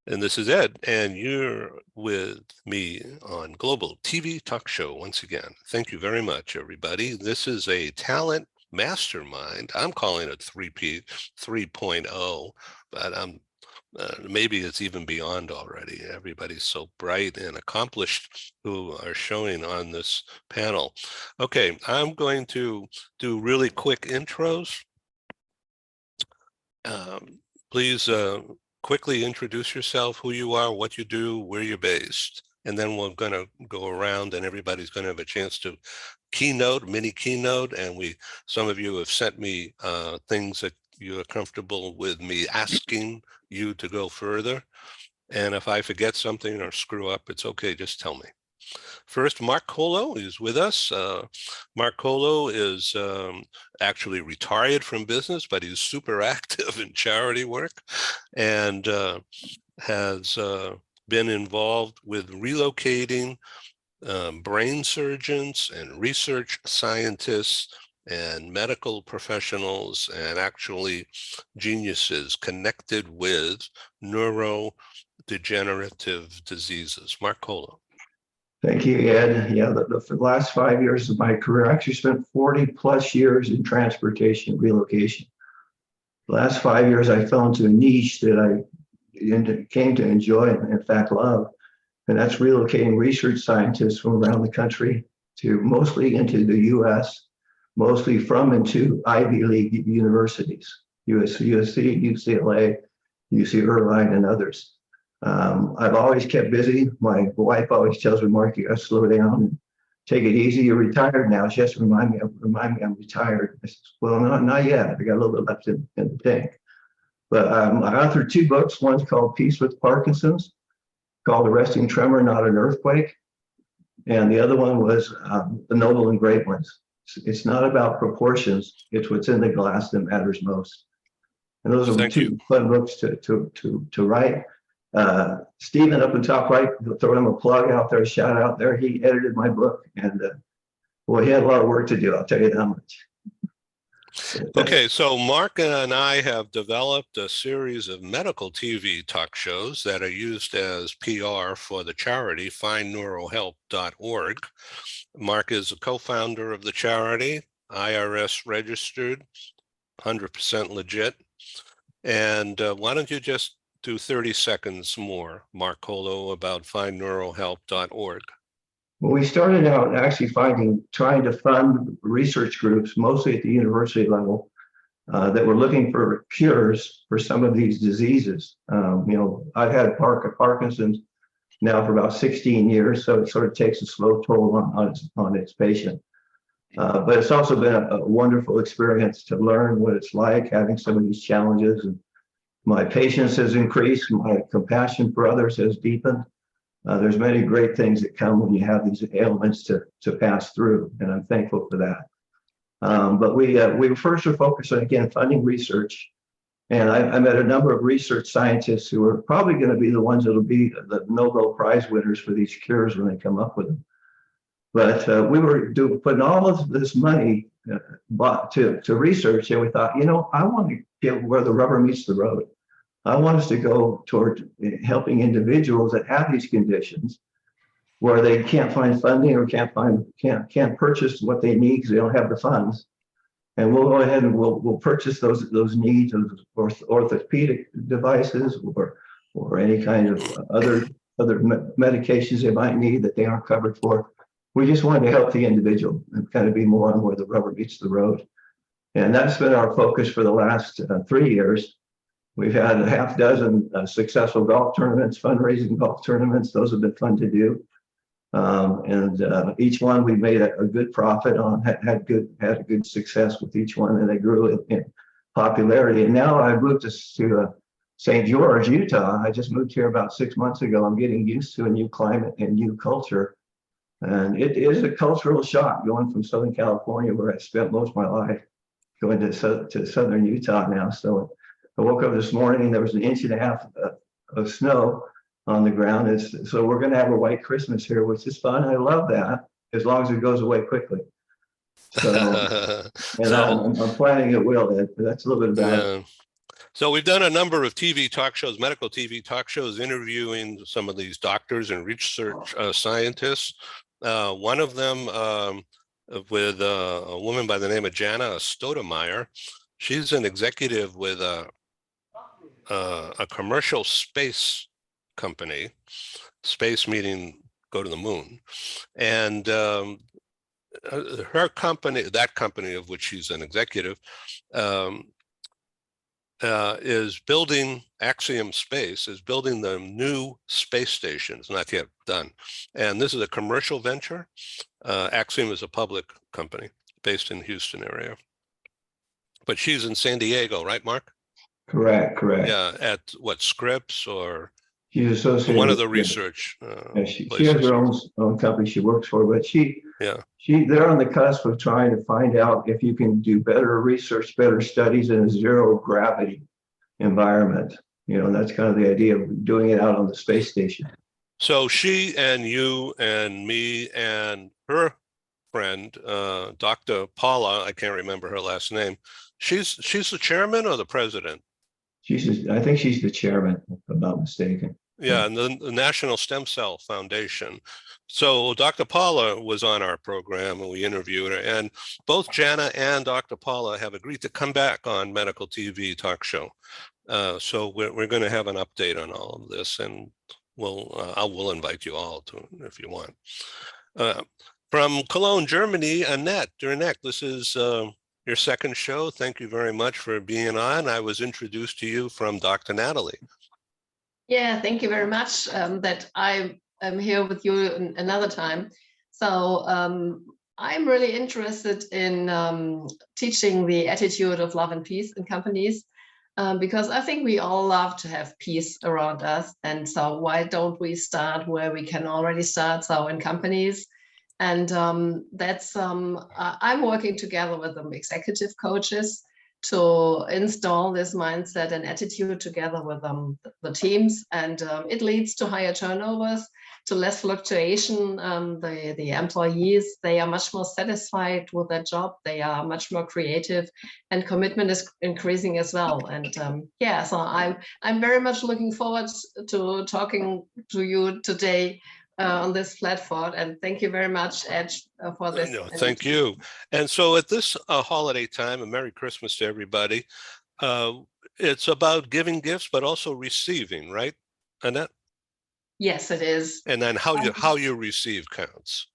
And this is Ed, and you're with me on Global TV Talk Show once again. Thank you very much, everybody. This is a talent mastermind. I'm calling it 3.0, but maybe it's even beyond already. Everybody's so bright and accomplished who are showing on this panel. Okay, I'm going to do really quick intros. Please quickly introduce yourself, who you are, what you do, where you're based. And then we're going to go around and everybody's going to have a chance to mini keynote. And some of you have sent me things that you are comfortable with me asking you to go further. And if I forget something or screw up, it's okay, just tell me. First, Mark Colo is with us. Mark Colo is actually retired from business, but he's super active in charity work and has been involved with relocating brain surgeons and research scientists and medical professionals and actually geniuses connected with neurodegenerative diseases. Mark Colo. Thank you, Ed. Yeah, the last 5 years of my career, I actually spent 40 plus years in transportation relocation. The last 5 years, I fell into a niche that I came to enjoy and in fact love, and that's relocating research scientists from around the country to mostly into the US, mostly from and to Ivy League universities, USC, UCLA, UC Irvine, and others. I've always kept busy. My wife always tells me, Mark, you got to slow down and take it easy. You're retired now. She has to remind me I'm retired. I said, well, not yet. I got a little bit left in the tank. But I authored 2 books. One's called Peace with Parkinson's, called A Resting Tremor, Not an Earthquake. And the other one was The Noble and Great Ones. It's not about proportions. It's what's in the glass that matters most. And those are 2 fun books to write. Stephen up in top right, throw him a plug out there, a shout out there. He edited my book, and well, he had a lot of work to do. I'll tell you that much. Okay, so Mark and I have developed a series of medical TV talk shows that are used as PR for the charity findneurohelp.org. Mark is a co-founder of the charity, IRS registered, 100% legit. And why don't you just do 30 seconds more, Mark Colo, about findneurohelp.org. Well, we started out actually trying to fund research groups, mostly at the university level, that were looking for cures for some of these diseases. I've had Parkinson's now for about 16 years, so it sort of takes a slow toll on its patient. But it's also been a wonderful experience to learn what it's like having some of these challenges. And my patience has increased. My compassion for others has deepened. There's many great things that come when you have these ailments to pass through, and I'm thankful for that. But we first were focused on, again, funding research. And I met a number of research scientists who are probably going to be the ones that will be the Nobel Prize winners for these cures when they come up with them. But we were putting all of this money to research, and we thought, I want to get where the rubber meets the road. I want us to go toward helping individuals that have these conditions where they can't find funding or can't purchase what they need because they don't have the funds. And we'll go ahead and we'll purchase those needs of orthopedic devices or any kind of other medications they might need that they aren't covered for. We just wanted to help the individual and kind of be more on where the rubber meets the road. And that's been our focus for the last 3 years. We've had a half dozen successful golf tournaments, fundraising golf tournaments. Those have been fun to do. And each one we made a good profit on, had a good success with each one, and they grew in popularity. And now I've moved to St. George, Utah. I just moved here about 6 months ago. I'm getting used to a new climate and new culture. And it is a cultural shock going from Southern California, where I spent most of my life, going to Southern Utah now. So I woke up this morning and there was 1.5 inches of snow on the ground. So we're going to have a white Christmas here, which is fun. I love that, as long as it goes away quickly. So, and I'm planning it will. That's a little bit about it. So we've done a number of TV talk shows, medical TV talk shows, interviewing some of these doctors and research scientists. One of them with a woman by the name of Jana Stoudemire. She's an executive with a commercial space company, space meaning go to the moon. And her company, that company of which she's an executive, is building, Axiom Space is building the new space station. It's not yet done. And this is a commercial venture. Axiom is a public company based in Houston area. But she's in San Diego, right, Mark? Correct. Yeah, at what, Scripps or She's associated one of with the research she has her own company she works for, but yeah. They're on the cusp of trying to find out if you can do better research, better studies in a zero gravity environment. You know, that's kind of the idea of doing it out on the space station. So she and you and me and her friend, Dr. Paula, I can't remember her last name. She's the chairman or the president? I think she's the chairman, if I'm not mistaken. Yeah, and the National Stem Cell Foundation. So Dr. Paula was on our program and we interviewed her, and both Jana and Dr. Paula have agreed to come back on Medical TV Talk Show. So we're going to have an update on all of this, and we'll invite you all to if you want. From Cologne, Germany, Annette, this is your second show. Thank you very much for being on. I was introduced to you from Dr. Natalie. Yeah, thank you very much that I am here with you another time. So I'm really interested in teaching the attitude of love and peace in companies because I think we all love to have peace around us. And so why don't we start where we can already start? So in companies. And that's I'm working together with them executive coaches to install this mindset and attitude together with the teams, and it leads to higher turnovers, to less fluctuation. The employees, they are much more satisfied with their job, they are much more creative, and commitment is increasing as well. And yeah, so I'm very much looking forward to talking to you today on this platform, and thank you very much, Ed, for this. No, thank you. And so at this holiday time, a Merry Christmas to everybody. It's about giving gifts, but also receiving, right, Annette? Yes, it is. And then how you receive counts.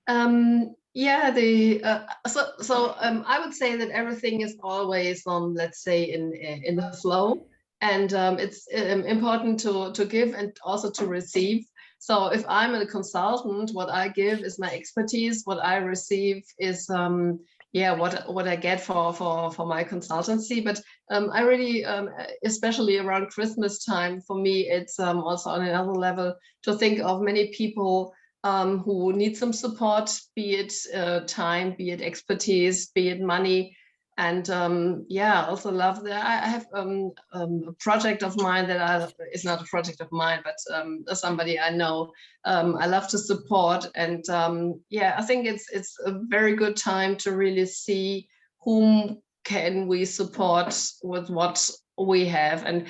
Yeah, I would say that everything is always let's say in the flow, and it's important to give and also to receive. So if I'm a consultant, what I give is my expertise. What I receive is what I get for my consultancy. But I really, especially around Christmas time, for me, it's also on another level to think of many people who need some support, be it time, be it expertise, be it money. And yeah, I also love that. I have a project of mine that is not a project of mine, but somebody I know I love to support. And yeah, I think it's a very good time to really see whom can we support with what we have. And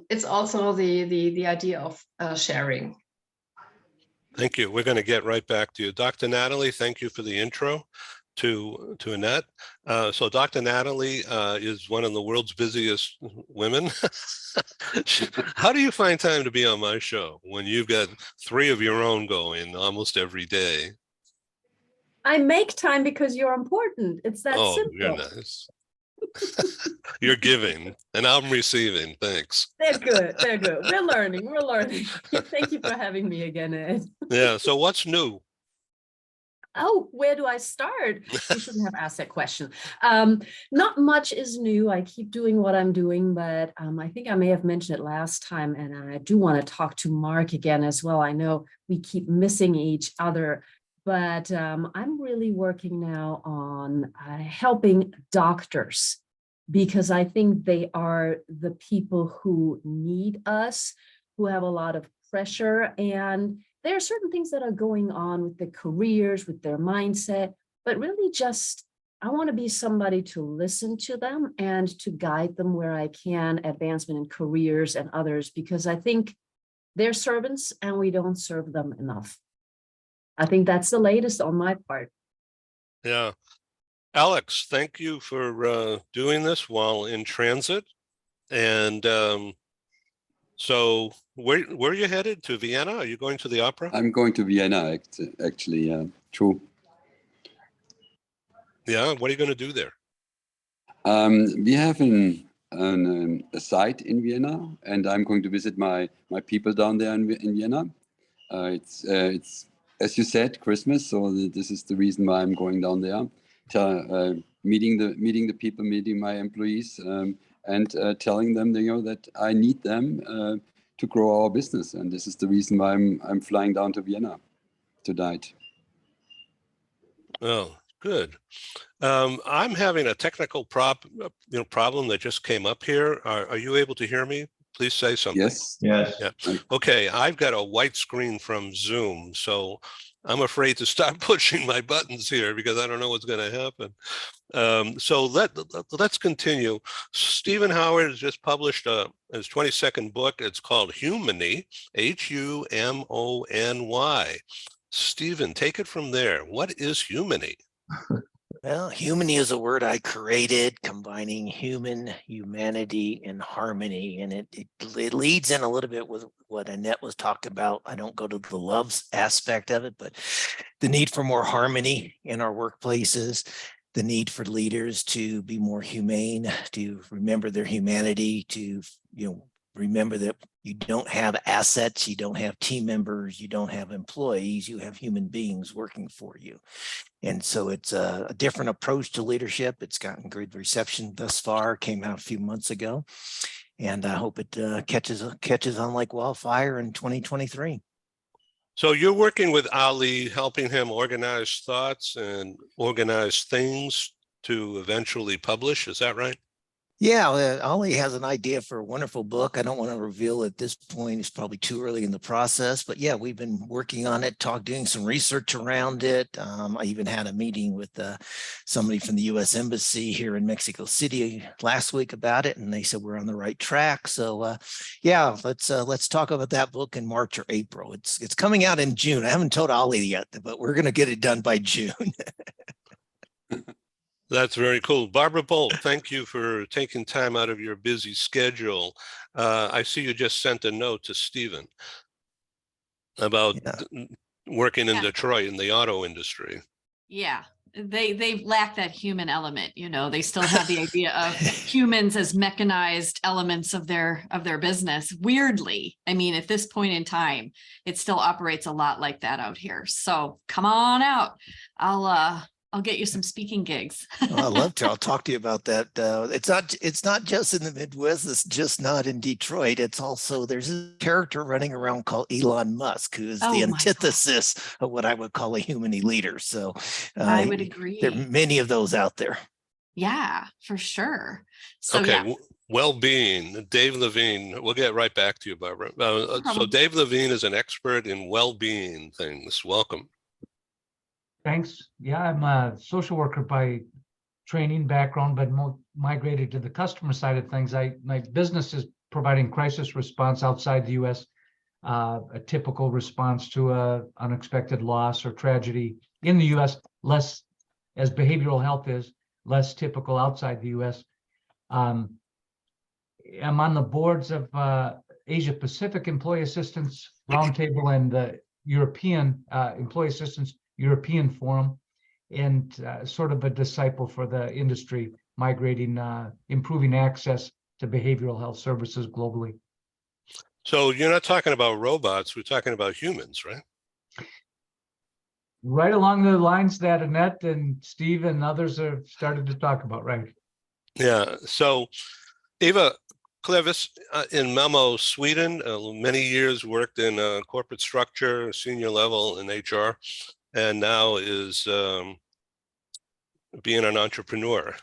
it's also the idea of sharing. Thank you. We're going to get right back to you. Dr. Natalie, thank you for the intro to Annette. So Dr. Natalie is one of the world's busiest women. How do you find time to be on my show when you've got 3 of your own going almost every day? I make time because you're important. It's that simple. You're nice. You're giving and I'm receiving. Thanks. They're good. They're good. We're learning. Thank you for having me again, Ed. Yeah. So what's new? Oh, where do I start? You shouldn't have asked that question. Not much is new. I keep doing what I'm doing, but I think I may have mentioned it last time, and I do want to talk to Mark again as well. I know we keep missing each other, but I'm really working now on helping doctors, because I think they are the people who need us, who have a lot of pressure, and there are certain things that are going on with their careers, with their mindset, but really just I want to be somebody to listen to them and to guide them where I can, advancement in careers and others, because I think they're servants and we don't serve them enough. I think that's the latest on my part. Yeah. Alex, thank you for doing this while in transit. And so where are you headed? To Vienna? Are you going to the opera? I'm going to Vienna, actually. True. Yeah. What are you going to do there? We have a site in Vienna, and I'm going to visit my people down there in Vienna. It's as you said, Christmas, so this is the reason why I'm going down there, meeting the people, meeting my employees, and telling them, that I need them to grow our business, and this is the reason why I'm flying down to Vienna tonight. Oh, good. I'm having a technical problem that just came up here. Are you able to hear me? Please say something. Yes. Yes. Yeah. Okay. I've got a white screen from Zoom, so I'm afraid to start pushing my buttons here because I don't know what's going to happen. So let's continue. Stephen Howard has just published his 22nd book. It's called Humany, Humony. Stephen, take it from there. What is Humany? Well, humany is a word I created, combining humanity, and harmony. And it leads in a little bit with what Annette was talking about. I don't go to the loves aspect of it, but the need for more harmony in our workplaces, the need for leaders to be more humane, to remember their humanity, to, remember that you don't have assets, you don't have team members, you don't have employees, you have human beings working for you. And so it's a different approach to leadership. It's gotten great reception thus far, came out a few months ago, and I hope it catches on like wildfire in 2023. So you're working with Ali, helping him organize thoughts and organize things to eventually publish. Is that right? Yeah, Ollie has an idea for a wonderful book. I don't want to reveal at this point. It's probably too early in the process, but yeah, we've been working on it, doing some research around it. I even had a meeting with somebody from the U.S. Embassy here in Mexico City last week about it, and they said we're on the right track. So yeah, let's talk about that book in March or April. It's coming out in June. I haven't told Ollie yet, but we're going to get it done by June. That's very cool. Barbara Bolt, thank you for taking time out of your busy schedule. I see you just sent a note to Stephen about working in Detroit in the auto industry. Yeah, they lack that human element. They still have the idea of humans as mechanized elements of their business. Weirdly, I mean, at this point in time, it still operates a lot like that out here. So come on out. I'll get you some speaking gigs. I'd love to. I'll talk to you about that. It's not just in the Midwest. It's just not in Detroit. It's also, there's a character running around called Elon Musk, who is the antithesis of what I would call a human leader. So I would agree. There are many of those out there. Yeah, for sure. So, okay. Yeah. Well-being, Dave Levine. We'll get right back to you, Barbara. So Dave Levine is an expert in well-being things. Welcome. Thanks. Yeah, I'm a social worker by training background, but migrated to the customer side of things. My business is providing crisis response outside the U.S., a typical response to a unexpected loss or tragedy in the U.S., less, as behavioral health is, less typical outside the U.S. I'm on the boards of Asia Pacific Employee Assistance Roundtable and the European Employee Assistance European Forum, and sort of a disciple for the industry, migrating, improving access to behavioral health services globally. So you're not talking about robots, we're talking about humans, right? Right along the lines that Annette and Steve and others have started to talk about, right? Yeah. So Eva Clevis in Malmö, Sweden, many years worked in corporate structure, senior level in HR, and now is being an entrepreneur.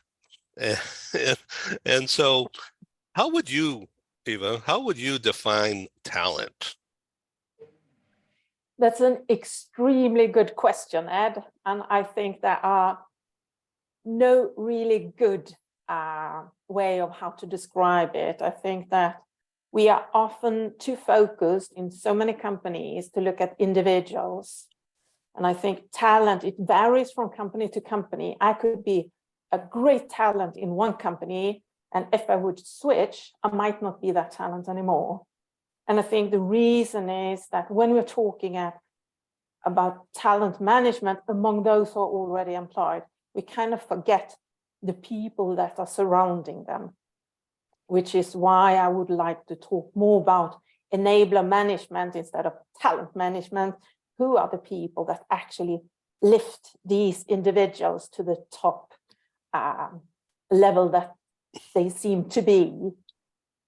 And so how would you, Eva, how would you define talent? That's an extremely good question, Ed. And I think there are no really good way of how to describe it. I think that we are often too focused in so many companies to look at individuals. And I think talent, it varies from company to company. I could be a great talent in one company, and if I would switch, I might not be that talent anymore. And I think the reason is that when we're talking about talent management among those who are already employed, we kind of forget the people that are surrounding them, which is why I would like to talk more about enabler management instead of talent management. Who are the people that actually lift these individuals to the top level that they seem to be?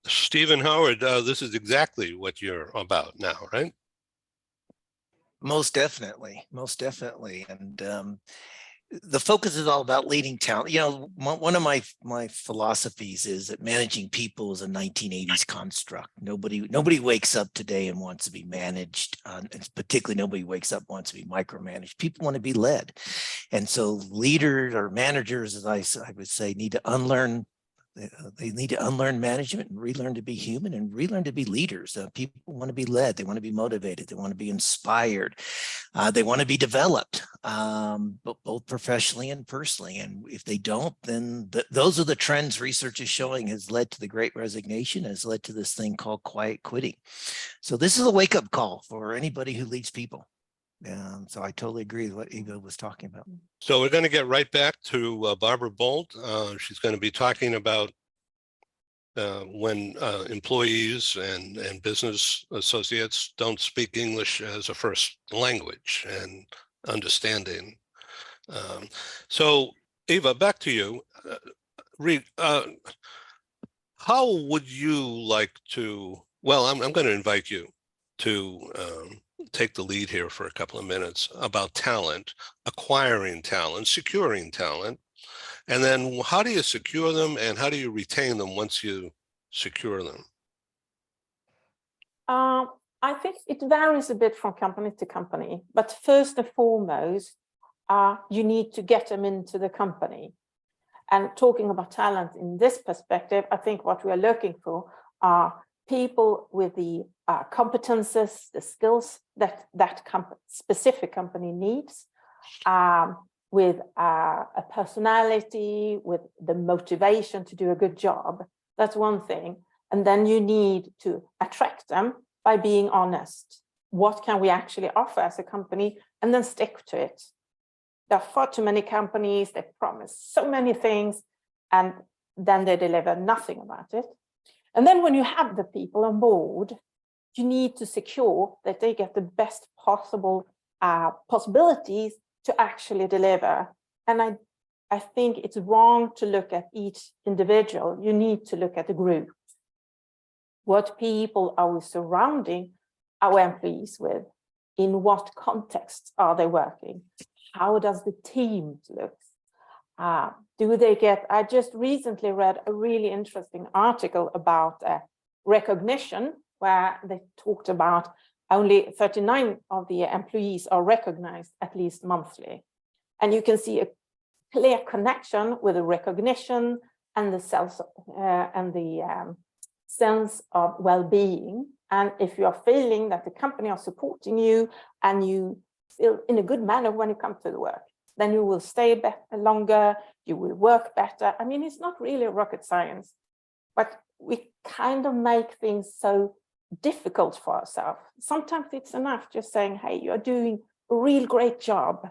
Stephen Howard, this is exactly what you're about now, right? Most definitely, most definitely. And the focus is all about leading talent. You know, one of my philosophies is that managing people is a 1980s construct. Nobody wakes up today and wants to be managed. And particularly nobody wakes up and wants to be micromanaged. People want to be led. And so leaders or managers, as I would say, need to unlearn. They need to unlearn management and relearn to be human and relearn to be leaders. People want to be led. They want to be motivated. They want to be inspired. They want to be developed, both professionally and personally. And if they don't, then those are the trends research is showing has led to the Great Resignation, has led to this thing called quiet quitting. So this is a wake-up call for anybody who leads people. So I totally agree with what Eva was talking about. So we're going to get right back to Barbara Bolt. She's going to be talking about when employees and business associates don't speak English as a first language and understanding. So Eva, back to you. How would you like to, well, I'm going to invite you to take the lead here for a couple of minutes about talent, acquiring talent, securing talent, and then how do you secure them and how do you retain them once you secure them? I think it varies a bit from company to company, but first and foremost, you need to get them into the company. And talking about talent in this perspective, I think what we are looking for are people with the competences, the skills that specific company needs, with a personality, with the motivation to do a good job. That's one thing. And then you need to attract them by being honest. What can we actually offer as a company? And then stick to it. There are far too many companies that promise so many things and then they deliver nothing about it. And then when you have the people on board, you need to secure that they get the best possible possibilities to actually deliver. And I think it's wrong to look at each individual. You need to look at the group. What people are we surrounding our employees with? In what context are they working? How does the team look? Do they get, I just recently read a really interesting article about recognition, where they talked about only 39 of the employees are recognized at least monthly. And you can see a clear connection with the recognition and the sense of well-being. And if you are feeling that the company are supporting you and you feel in a good manner when you come to the work, then you will stay longer, you will work better. I mean, it's not really rocket science, but we kind of make things so difficult for ourselves. Sometimes it's enough just saying, hey, you're doing a real great job.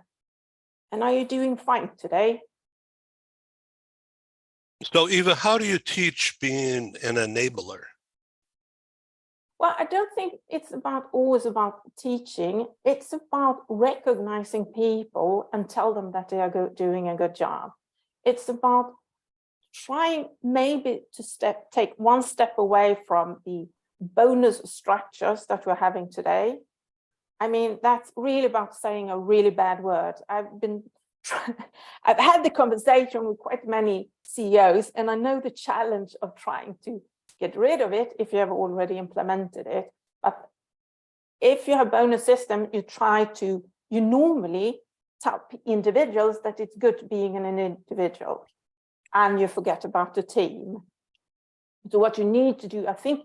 And are you doing fine today? So Eva, how do you teach being an enabler? Well, I don't think it's always about teaching. It's about recognizing people and tell them that they are doing a good job. It's about trying maybe to take one step away from the bonus structures that we're having today. I mean, that's really about saying a really bad word. I've had the conversation with quite many CEOs, and I know the challenge of trying to get rid of it if you have already implemented it. But if you have bonus system, you normally tell individuals that it's good being an individual, and you forget about the team. So what you need to do, I think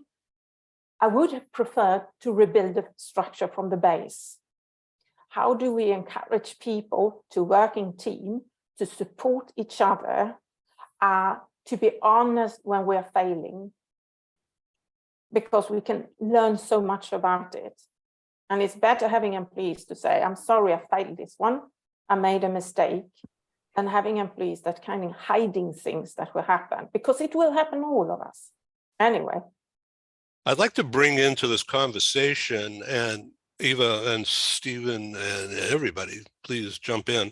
I would have preferred to rebuild the structure from the base. How do we encourage people to work in team, to support each other, to be honest when we're failing? Because we can learn so much about it. And it's better having employees to say, I'm sorry, I failed this one, I made a mistake, than having employees that kind of hiding things that will happen, because it will happen to all of us. Anyway. I'd like to bring into this conversation, and Eva and Stephen and everybody, please jump in.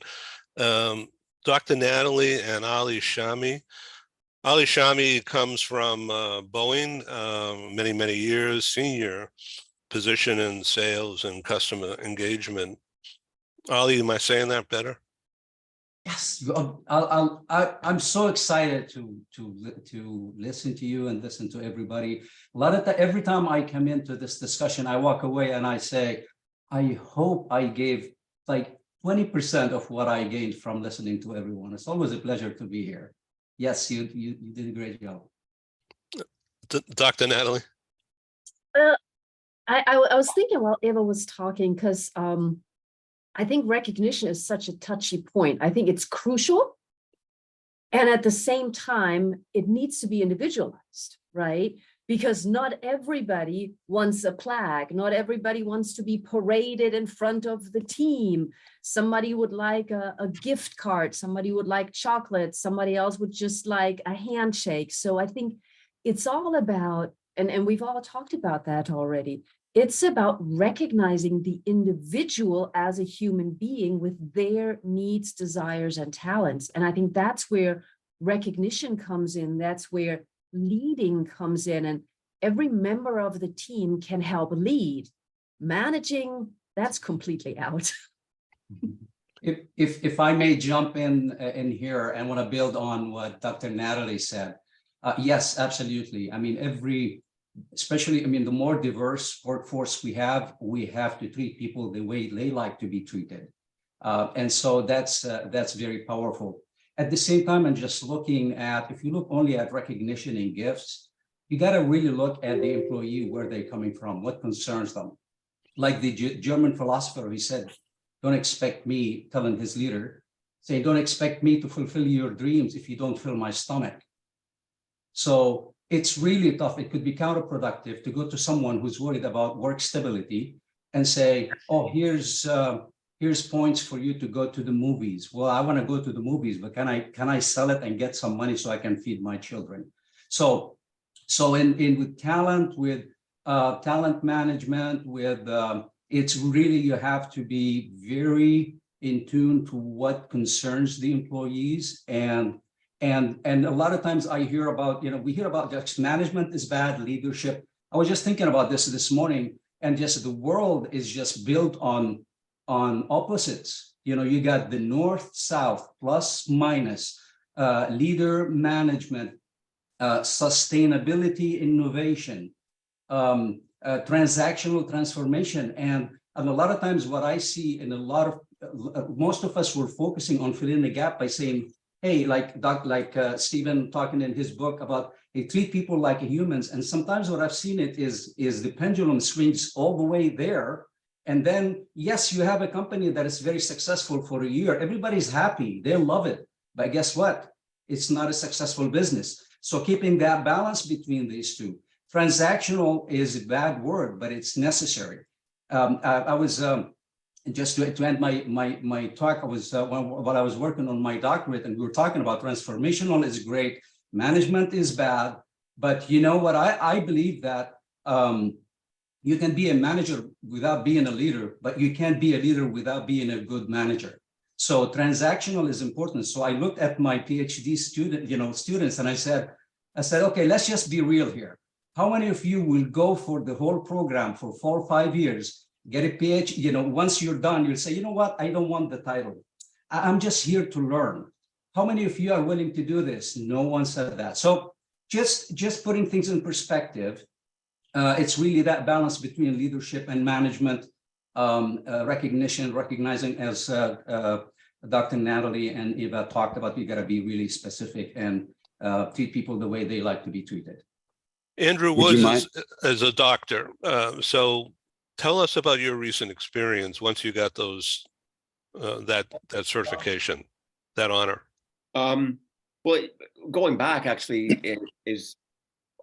Dr. Natalie and Ali Shami. Ali Shami comes from Boeing, many, many years, senior position in sales and customer engagement. Ali, am I saying that better? Yes, I'm so excited to listen to you and listen to everybody. Every time I come into this discussion, I walk away and I say, I hope I gave like 20% of what I gained from listening to everyone. It's always a pleasure to be here. Yes, you did a great job. Dr. Natalie? I was thinking while Eva was talking, because I think recognition is such a touchy point. I think it's crucial. And at the same time, it needs to be individualized, right? Because not everybody wants a plaque. Not everybody wants to be paraded in front of the team. Somebody would like a gift card. Somebody would like chocolate. Somebody else would just like a handshake. So I think it's all about, and we've all talked about that already, it's about recognizing the individual as a human being with their needs, desires, and talents. And I think that's where recognition comes in. That's where leading comes in. And every member of the team can help lead. Managing, that's completely out. If I may jump in here and want to build on what Dr. Natalie said. Yes, absolutely. I mean, especially, I mean, the more diverse workforce we have to treat people the way they like to be treated. And so that's very powerful. At the same time, I'm just looking at, if you look only at recognition and gifts, you got to really look at the employee, where they're coming from, what concerns them. Like the German philosopher, he said, don't expect me, telling his leader, saying, don't expect me to fulfill your dreams if you don't fill my stomach. So it's really tough. It could be counterproductive to go to someone who's worried about work stability and say, oh, here's points for you to go to the movies. Well, I want to go to the movies, but can I sell it and get some money so I can feed my children? So with talent, with talent management, with it's really, you have to be very in tune to what concerns the employees. And a lot of times I hear about, we hear about just management is bad, leadership. I was just thinking about this morning, and just the world is just built on opposites. You got the north, south, plus, minus, leader management, sustainability, innovation, transactional transformation. And a lot of times what I see in most of us were focusing on filling the gap by saying, hey, like Stephen talking in his book about, they treat people like humans. And sometimes what I've seen is the pendulum swings all the way there. And then, yes, you have a company that is very successful for a year. Everybody's happy. They love it. But guess what? It's not a successful business. So keeping that balance between these two. Transactional is a bad word, but it's necessary. I was, just to end my talk, I was while I was working on my doctorate, and we were talking about transformational is great, management is bad, but you know what? I believe that you can be a manager without being a leader, but you can't be a leader without being a good manager. So transactional is important. So I looked at my PhD students, and I said, okay, let's just be real here. How many of you will go for the whole program for 4 or 5 years, get a PhD, once you're done, you'll say, you know what, I don't want the title. I'm just here to learn. How many of you are willing to do this? No one said that. So just putting things in perspective, it's really that balance between leadership and management, recognizing, as Dr. Natalie and Eva talked about, we got to be really specific and treat people the way they like to be treated. Andrew Would you Woods is a doctor. So tell us about your recent experience once you got those that certification, that honor. Well, going back actually is,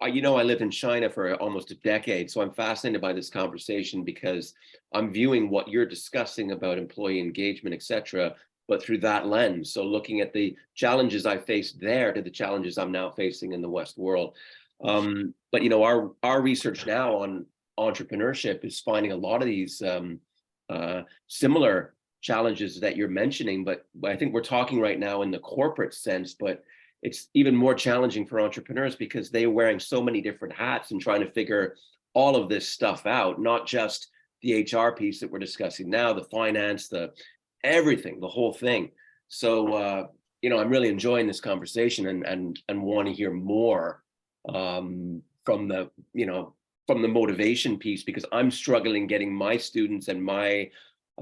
you know, I lived in China for almost a decade, so I'm fascinated by this conversation because I'm viewing what you're discussing about employee engagement, et cetera, but through that lens. So looking at the challenges I faced there to the challenges I'm now facing in the West world. But, you know, our research now on entrepreneurship is finding a lot of these similar challenges that you're mentioning, but I think we're talking right now in the corporate sense, but it's even more challenging for entrepreneurs because they're wearing so many different hats and trying to figure all of this stuff out, not just the HR piece that we're discussing now, the finance, the everything, the whole thing. So, you know, I'm really enjoying this conversation and want to hear more from the, you know, from the motivation piece, because I'm struggling getting my students and my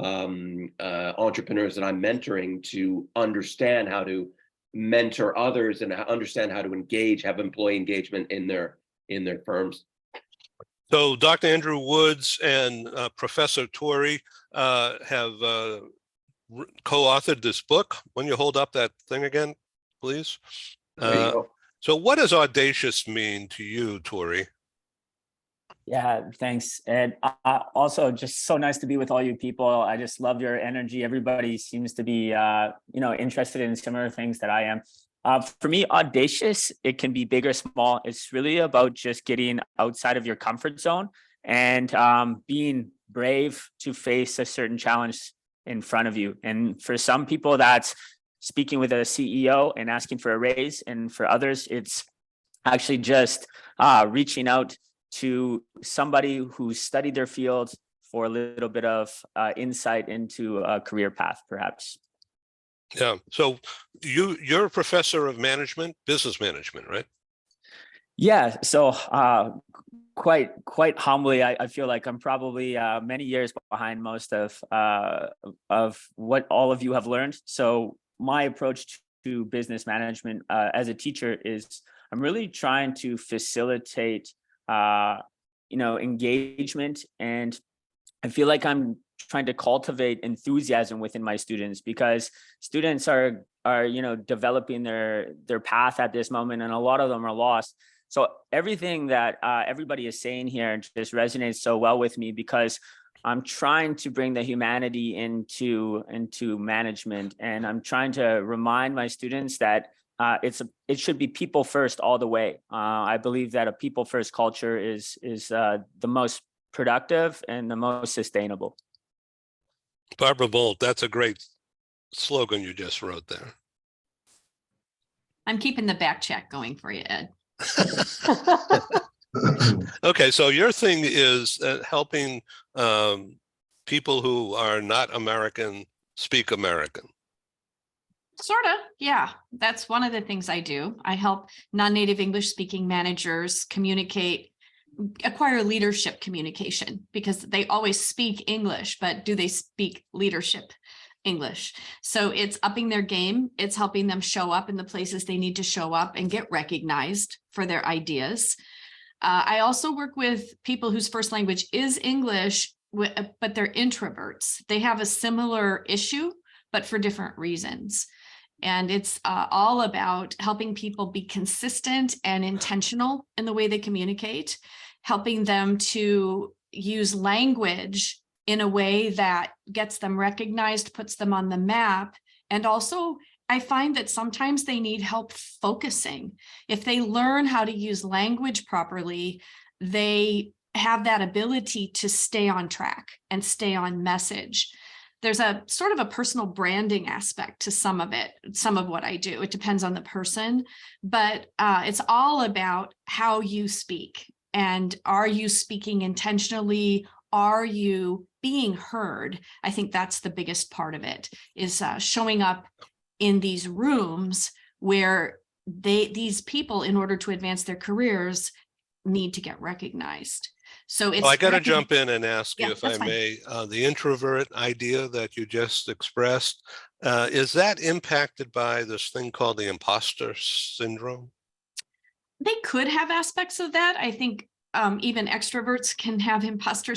entrepreneurs that I'm mentoring to understand how to mentor others and understand how to engage, have employee engagement in their firms. So Dr. Andrew Woods and Professor Torrey have co-authored this book. When you hold up that thing again, please. So what does audacious mean to you, Torrey? Yeah, thanks. And also just so nice to be with all you people. I just love your energy. Everybody seems to be, you know, interested in similar things that I am. For me, audacious, it can be big or small. It's really about just getting outside of your comfort zone and being brave to face a certain challenge in front of you. And for some people, that's speaking with a CEO and asking for a raise. And for others, it's actually just reaching out to somebody who studied their field for a little bit of insight into a career path, perhaps. Yeah. So you're a professor of management, business management, right? Yeah. So quite humbly, I feel like I'm probably many years behind most of what all of you have learned. So my approach to business management as a teacher is I'm really trying to facilitate you know, engagement. And I feel like I'm trying to cultivate enthusiasm within my students, because students are you know, developing their path at this moment, and a lot of them are lost. So everything that everybody is saying here just resonates so well with me, because I'm trying to bring the humanity into management, and I'm trying to remind my students that it should be people first all the way. I believe that a people first culture is the most productive and the most sustainable. Barbara Bolt, that's a great slogan you just wrote there. I'm keeping the back check going for you, Ed. Okay, so your thing is helping people who are not American speak American. Sort of, yeah. That's one of the things I do. I help non-native English speaking managers acquire leadership communication, because they always speak English, but do they speak leadership English? So it's upping their game. It's helping them show up in the places they need to show up and get recognized for their ideas. I also work with people whose first language is English, but they're introverts. They have a similar issue, but for different reasons. And it's all about helping people be consistent and intentional in the way they communicate, helping them to use language in a way that gets them recognized, puts them on the map. And also, I find that sometimes they need help focusing. If they learn how to use language properly, they have that ability to stay on track and stay on message. There's a sort of a personal branding aspect to some of what I do. It depends on the person, but it's all about how you speak. And are you speaking intentionally? Are you being heard? I think that's the biggest part of it, is showing up in these rooms where these people, in order to advance their careers, need to get recognized. So it's, I got to jump in and ask you, if I that's fine. may, the introvert idea that you just expressed, Is that impacted by this thing called the imposter syndrome? They could have aspects of that. I think even extroverts can have imposter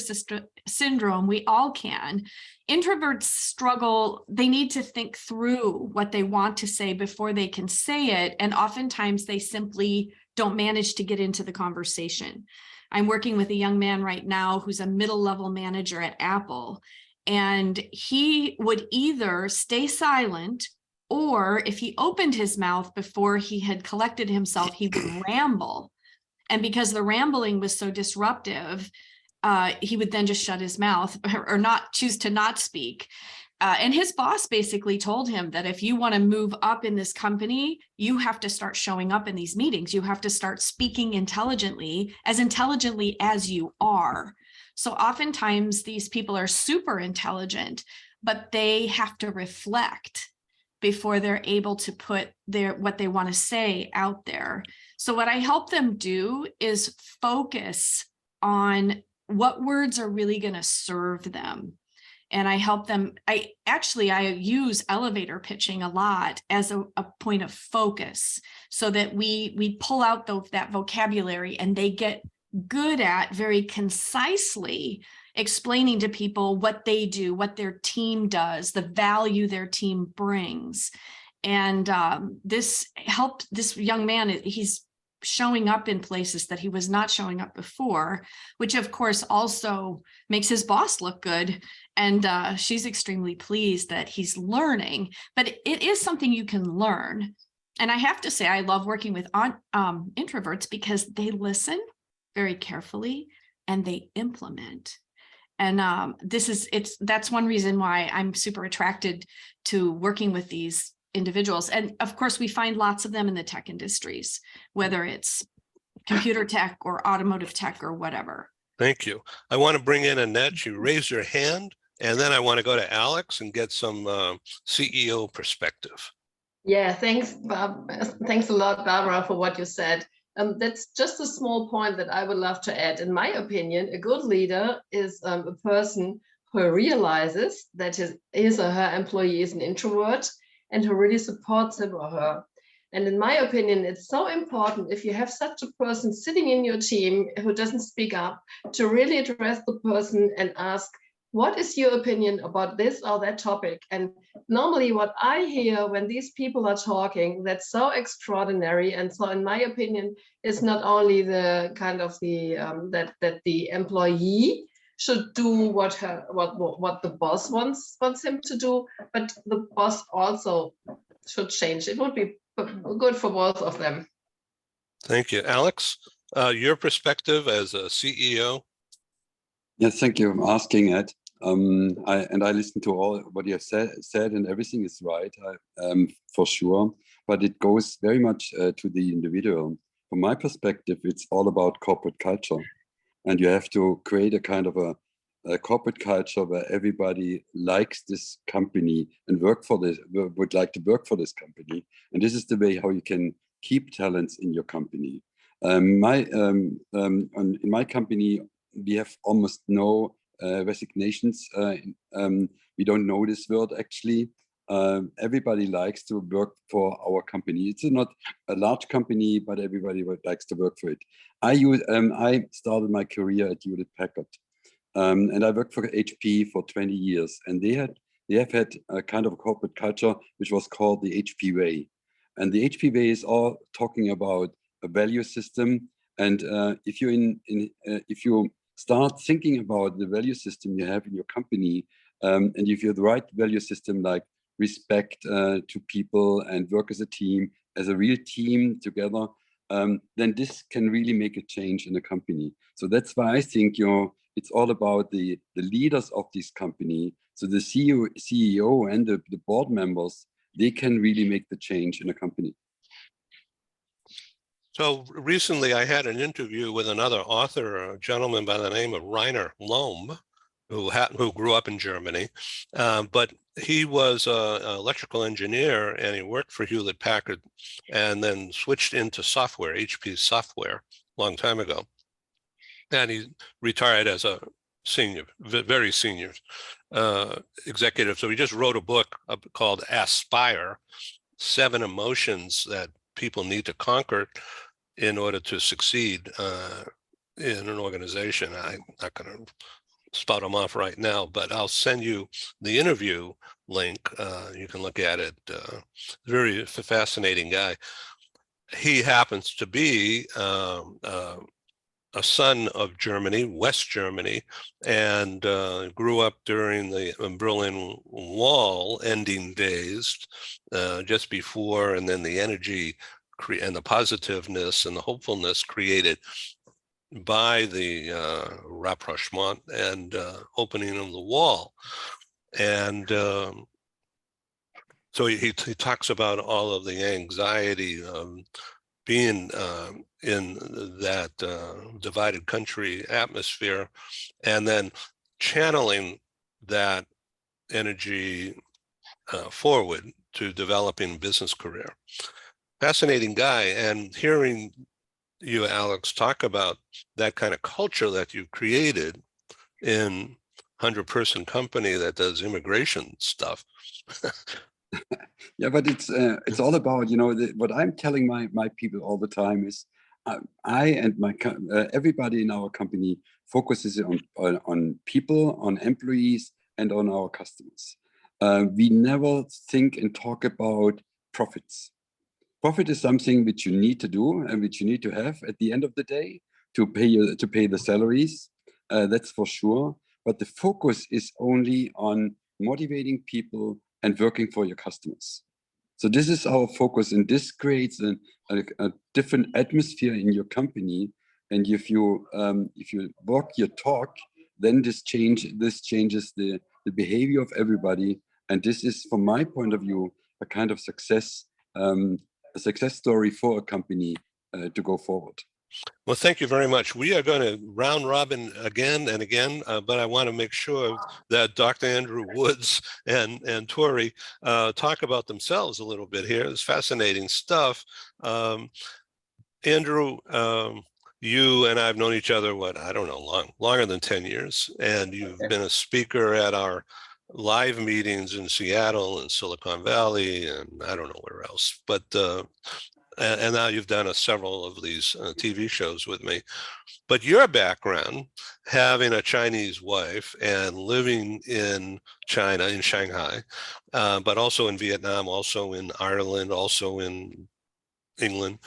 syndrome. We all can. Introverts struggle. They need to think through what they want to say before they can say it. And oftentimes they simply don't manage to get into the conversation. I'm working with a young man right now who's a middle-level manager at Apple, and he would either stay silent, or if he opened his mouth before he had collected himself, he would ramble. And because the rambling was so disruptive, he would then just shut his mouth or not choose to not speak. And his boss basically told him that if you want to move up in this company, you have to start showing up in these meetings. You have to start speaking intelligently as you are. So oftentimes these people are super intelligent, but they have to reflect before they're able to put what they want to say out there. So what I help them do is focus on what words are really going to serve them. And I help them. I use elevator pitching a lot as a point of focus, so that we pull out that vocabulary and they get good at very concisely explaining to people what they do, what their team does, the value their team brings. And this helped this young man. He's showing up in places that he was not showing up before, which of course also makes his boss look good. And she's extremely pleased that he's learning, but it is something you can learn. And I have to say, I love working with introverts because they listen very carefully and they implement. And that's one reason why I'm super attracted to working with these individuals. And of course, we find lots of them in the tech industries, whether it's computer tech or automotive tech or whatever. Thank you. I want to bring in Annette. You raise your hand, and then I want to go to Alex and get some CEO perspective. Yeah, thanks, Bob. Thanks a lot, Barbara, for what you said. That's just a small point that I would love to add. In my opinion, a good leader is a person who realizes that his or her employee is an introvert and who really supports him or her. And in my opinion, it's so important, if you have such a person sitting in your team who doesn't speak up, to really address the person and ask, what is your opinion about this or that topic? And normally what I hear when these people are talking, that's so extraordinary. And so in my opinion, it's not only the kind of that the employee should do what the boss wants him to do, but the boss also should change. It would be good for both of them. Thank you. Alex, your perspective as a CEO? Yes, thank you for asking it. I listened to all what you have said, and everything is right, for sure. But it goes very much to the individual. From my perspective, it's all about corporate culture, and you have to create a kind of a corporate culture where everybody likes this company and would like to work for this company. And this is the way how you can keep talents in your company. In my company, we have almost no resignations. We don't know this word actually. Everybody likes to work for our company. It's not a large company, but everybody likes to work for it. I started my career at Hewlett Packard, and I worked for HP for 20 years, and they have had a kind of a corporate culture which was called the HP way. And the HP way is all talking about a value system. And if you start thinking about the value system you have in your company, and if you have the right value system, like respect to people and work as a team, as a real team together, then this can really make a change in the company. So that's why I think it's all about the leaders of this company. So the CEO and the board members, they can really make the change in a company. So recently I had an interview with another author, a gentleman by the name of Rainer Lohm, who grew up in Germany, but he was an electrical engineer, and he worked for Hewlett Packard and then switched into software, HP software, a long time ago. And he retired as a senior, very senior. executive. So he just wrote a book called Aspire, 7 emotions that people need to conquer in order to succeed in an organization. I'm not going to spout them off right now, but I'll send you the interview link. You can look at it. Very fascinating guy. He happens to be a son of Germany, West Germany, and grew up during the Berlin Wall ending days, just before, and then the energy and the positiveness and the hopefulness created by the rapprochement and opening of the wall. And so he talks about all of the anxiety of being in that divided country atmosphere, and then channeling that energy forward to developing a business career. Fascinating guy. And hearing you, Alex, talk about that kind of culture that you've created in 100-person company that does immigration stuff. Yeah, but it's all about, you know, what I'm telling my people all the time is I and everybody in our company focuses on people, on employees, and on our customers. We never think and talk about profits. Profit is something which you need to do and which you need to have at the end of the day to pay the salaries. That's for sure. But the focus is only on motivating people and working for your customers. So this is our focus, and this creates a different atmosphere in your company. And if you walk your talk, then this changes the behavior of everybody. And this is, from my point of view, a kind of success, a success story for a company to go forward. Well, thank you very much. We are going to round robin again and again, but I want to make sure that Dr. Andrew Woods and Tori talk about themselves a little bit here. It's fascinating stuff. Andrew, you and I have known each other, what, I don't know, longer than 10 years. And you've been a speaker at our live meetings in Seattle and Silicon Valley, and I don't know where else, but and now you've done several of these TV shows with me. But your background, having a Chinese wife and living in China, in Shanghai, but also in Vietnam, also in Ireland, also in England,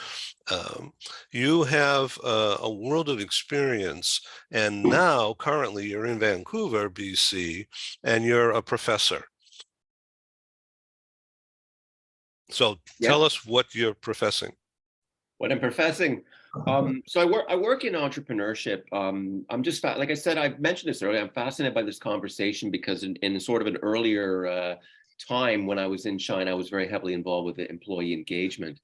you have a world of experience. And now currently you're in Vancouver, BC, and you're a professor. So tell us what you're professing. What I'm professing. So I work in entrepreneurship. I'm just, like I said, I've mentioned this earlier, I'm fascinated by this conversation because in sort of an earlier time when I was in China, I was very heavily involved with the employee engagement.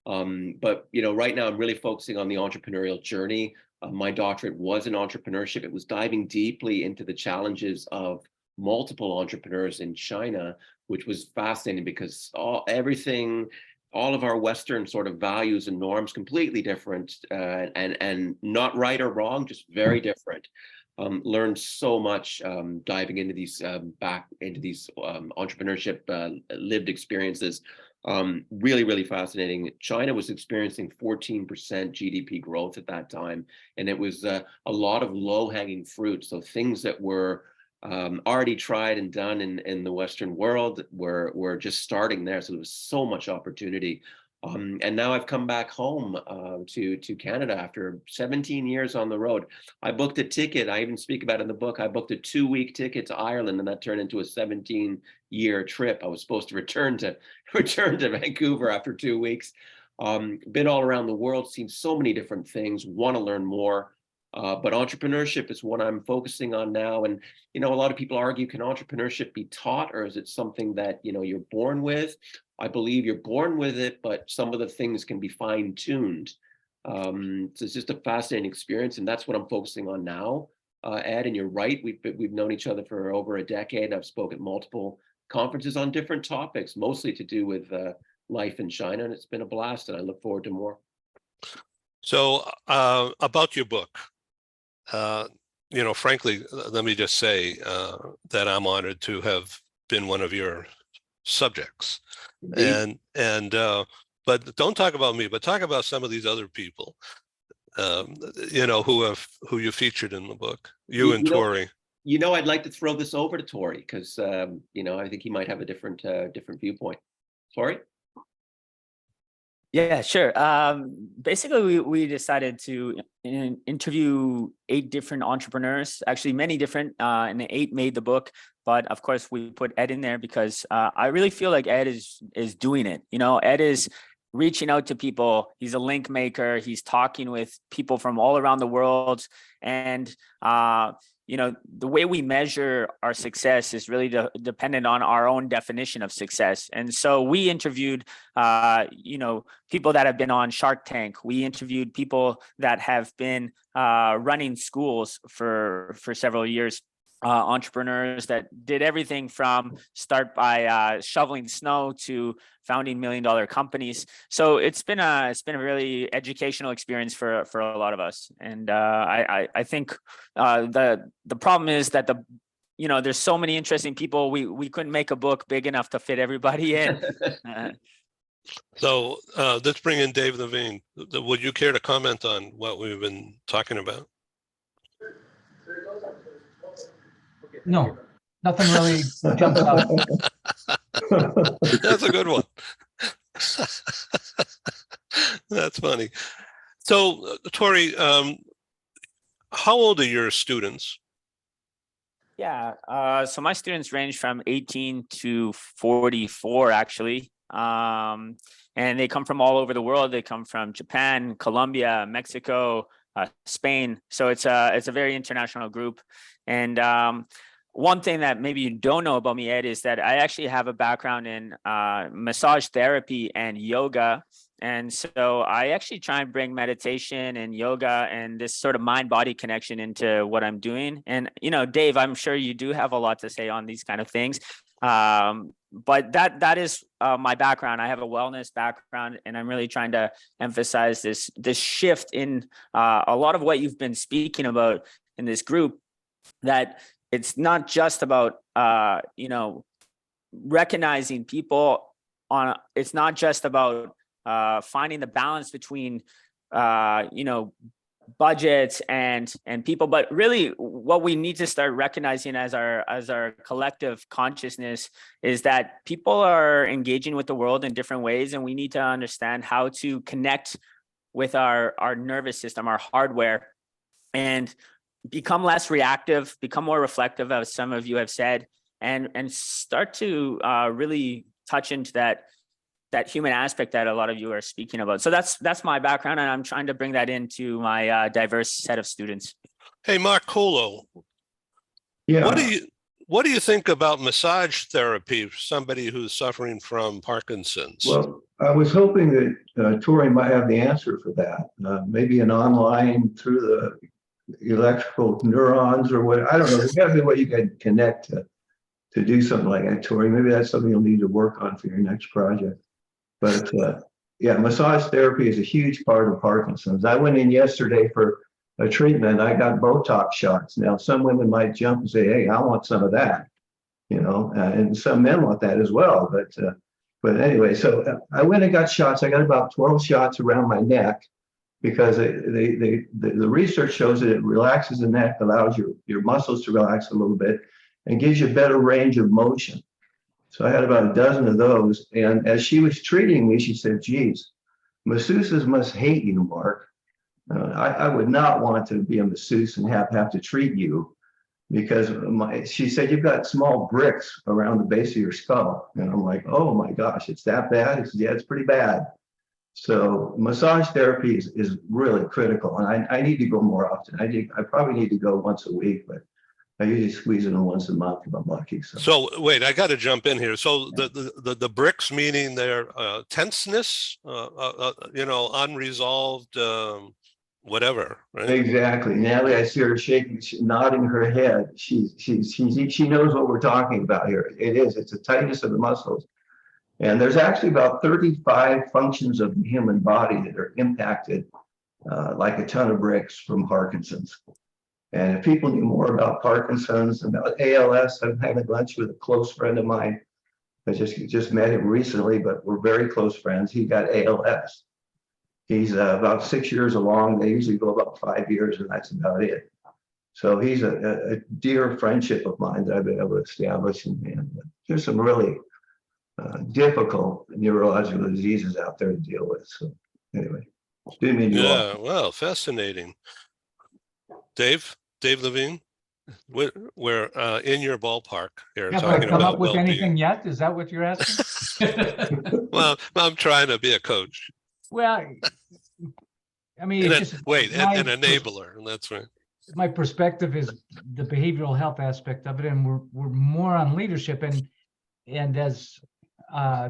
But you know, right now I'm really focusing on the entrepreneurial journey. My doctorate was in entrepreneurship. It was diving deeply into the challenges of multiple entrepreneurs in China, which was fascinating because all of our Western sort of values and norms completely different, and not right or wrong, just very different. Learned so much diving into these back into these entrepreneurship lived experiences. Really, really fascinating. China was experiencing 14% GDP growth at that time, and it was a lot of low-hanging fruit. So things that were already tried and done in the Western world were just starting there. So there was so much opportunity. And now I've come back home to Canada after 17 years on the road. I booked a ticket. I even speak about it in the book. I booked a 2-week ticket to Ireland, and that turned into a 17-year trip. I was supposed to return to Vancouver after 2 weeks. Been all around the world, seen so many different things, want to learn more. But entrepreneurship is what I'm focusing on now. And, you know, a lot of people argue, can entrepreneurship be taught, or is it something that, you know, you're born with? I believe you're born with it, but some of the things can be fine-tuned. So it's just a fascinating experience, and that's what I'm focusing on now. Ed, and you're right, we've known each other for over a decade. I've spoken at multiple conferences on different topics, mostly to do with life in China, and it's been a blast, and I look forward to more. So about your book, frankly, let me just say that I'm honored to have been one of your subjects. Indeed. But don't talk about me, but talk about some of these other people, who you featured in the book, you and Tori. I'd like to throw this over to Tori because, I think he might have a different viewpoint. Tori? Yeah, sure. Basically, we decided to interview 8 different entrepreneurs, actually many different, and 8 made the book. But of course, we put Ed in there because I really feel like Ed is doing it. Ed is reaching out to people. He's a link maker. He's talking with people from all around the world. And, the way we measure our success is really dependent on our own definition of success. And so we interviewed, people that have been on Shark Tank. We interviewed people that have been running schools for several years. Entrepreneurs that did everything from start by shoveling snow to founding $1 million companies. So it's been a really educational experience for a lot of us. And I think the problem is that there's so many interesting people. We couldn't make a book big enough to fit everybody in. So let's bring in Dave Levine. Would you care to comment on what we've been talking about? No, nothing really jumps out. That's a good one. That's funny. So, Tori, how old are your students? Yeah, so my students range from 18 to 44, actually. And they come from all over the world. They come from Japan, Colombia, Mexico, Spain. So it's a very international group. And one thing that maybe you don't know about me, Ed, is that I actually have a background in massage therapy and yoga. And so I actually try and bring meditation and yoga and this sort of mind-body connection into what I'm doing. And, Dave, I'm sure you do have a lot to say on these kind of things. But that is my background. I have a wellness background, and I'm really trying to emphasize this shift in a lot of what you've been speaking about in this group, that it's not just about, recognizing people it's not just about finding the balance between, budgets and people, but really what we need to start recognizing as our collective consciousness is that people are engaging with the world in different ways, and we need to understand how to connect with our nervous system, our hardware, and become less reactive, become more reflective, as some of you have said, and start to really touch into that human aspect that a lot of you are speaking about. So that's my background, and I'm trying to bring that into my diverse set of students. Hey, Mark Colo. Yeah. What do you think about massage therapy for somebody who's suffering from Parkinson's? Well, I was hoping that Tori might have the answer for that. Maybe an online through the electrical neurons or what, I don't know. There's got to be a way you can connect to do something like that, Tori. Maybe that's something you'll need to work on for your next project. But yeah, massage therapy is a huge part of Parkinson's. I went in yesterday for a treatment. I got Botox shots. Now, some women might jump and say, "Hey, I want some of that," and some men want that as well. But anyway, so I went and got shots. I got about 12 shots around my neck, because the research shows that it relaxes the neck, allows your muscles to relax a little bit, and gives you a better range of motion. So I had about a dozen of those. And as she was treating me, she said, "Geez, masseuses must hate you, Mark. I would not want to be a masseuse and have to treat you, because she said, you've got small bricks around the base of your skull." And I'm like, "Oh my gosh, it's that bad?" Yeah, it's pretty bad. So massage therapy is really critical, and I need to go more often. I probably need to go once a week, but I usually squeeze it in once a month if I'm lucky. So wait, I got to jump in here. So the bricks, meaning their tenseness, unresolved, whatever, right? Exactly. Natalie, I see her shaking, nodding her head. She knows what we're talking about here. It's a tightness of the muscles. And there's actually about 35 functions of the human body that are impacted like a ton of bricks from Parkinson's. And if people knew more about Parkinson's, about ALS, I'm having lunch with a close friend of mine. I just met him recently, but we're very close friends. He got ALS. He's about 6 years along. They usually go about 5 years, and that's about it. So he's a dear friendship of mine that I've been able to establish. And there's some really difficult neurological diseases out there to deal with. So anyway, didn't mean you all. Yeah, well, fascinating. Dave Levine, we're in your ballpark here Have I talking come about up with anything well-being. yet? Is that what you're asking? Well, I'm trying to be a coach. Well, I mean, And it's just wait, my an enabler. That's right. my perspective is the behavioral health aspect of it, and we're more on leadership. And as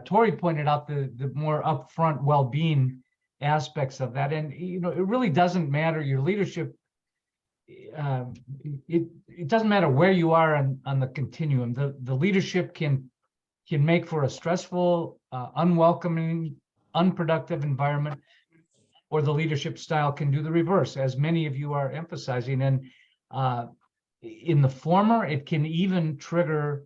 Tori pointed out, the more upfront well-being aspects of that. And you know, it really doesn't matter your leadership. It doesn't matter where you are on the continuum. The leadership can make for a stressful, unwelcoming, unproductive environment, or the leadership style can do the reverse, as many of you are emphasizing. And in the former, it can even trigger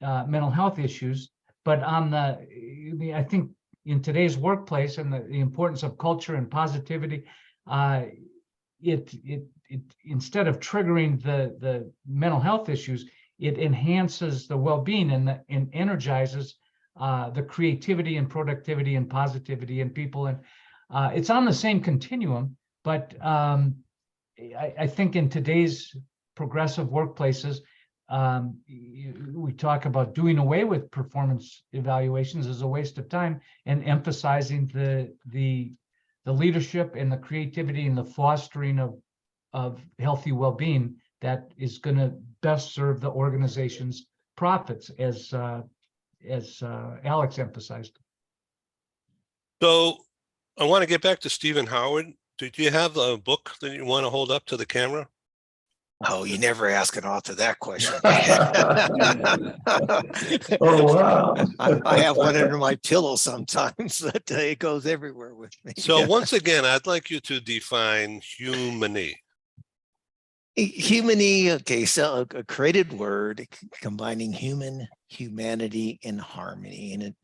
mental health issues. But I think in today's workplace and the importance of culture and positivity, it instead of triggering the mental health issues, it enhances the well-being and energizes the creativity and productivity and positivity in people. And it's on the same continuum, but I think in today's progressive workplaces, we talk about doing away with performance evaluations as a waste of time and emphasizing the leadership and the creativity and the fostering of healthy well-being that is going to best serve the organization's profits, as Alex emphasized. So I want to get back to Stephen Howard. Do you have a book that you want to hold up to the camera? Oh, you never ask an author that question. Oh, wow. I have one under my pillow sometimes, but it goes everywhere with me. So once again, I'd like you to define humany. Humany, okay, so a created word combining human, humanity, and harmony. And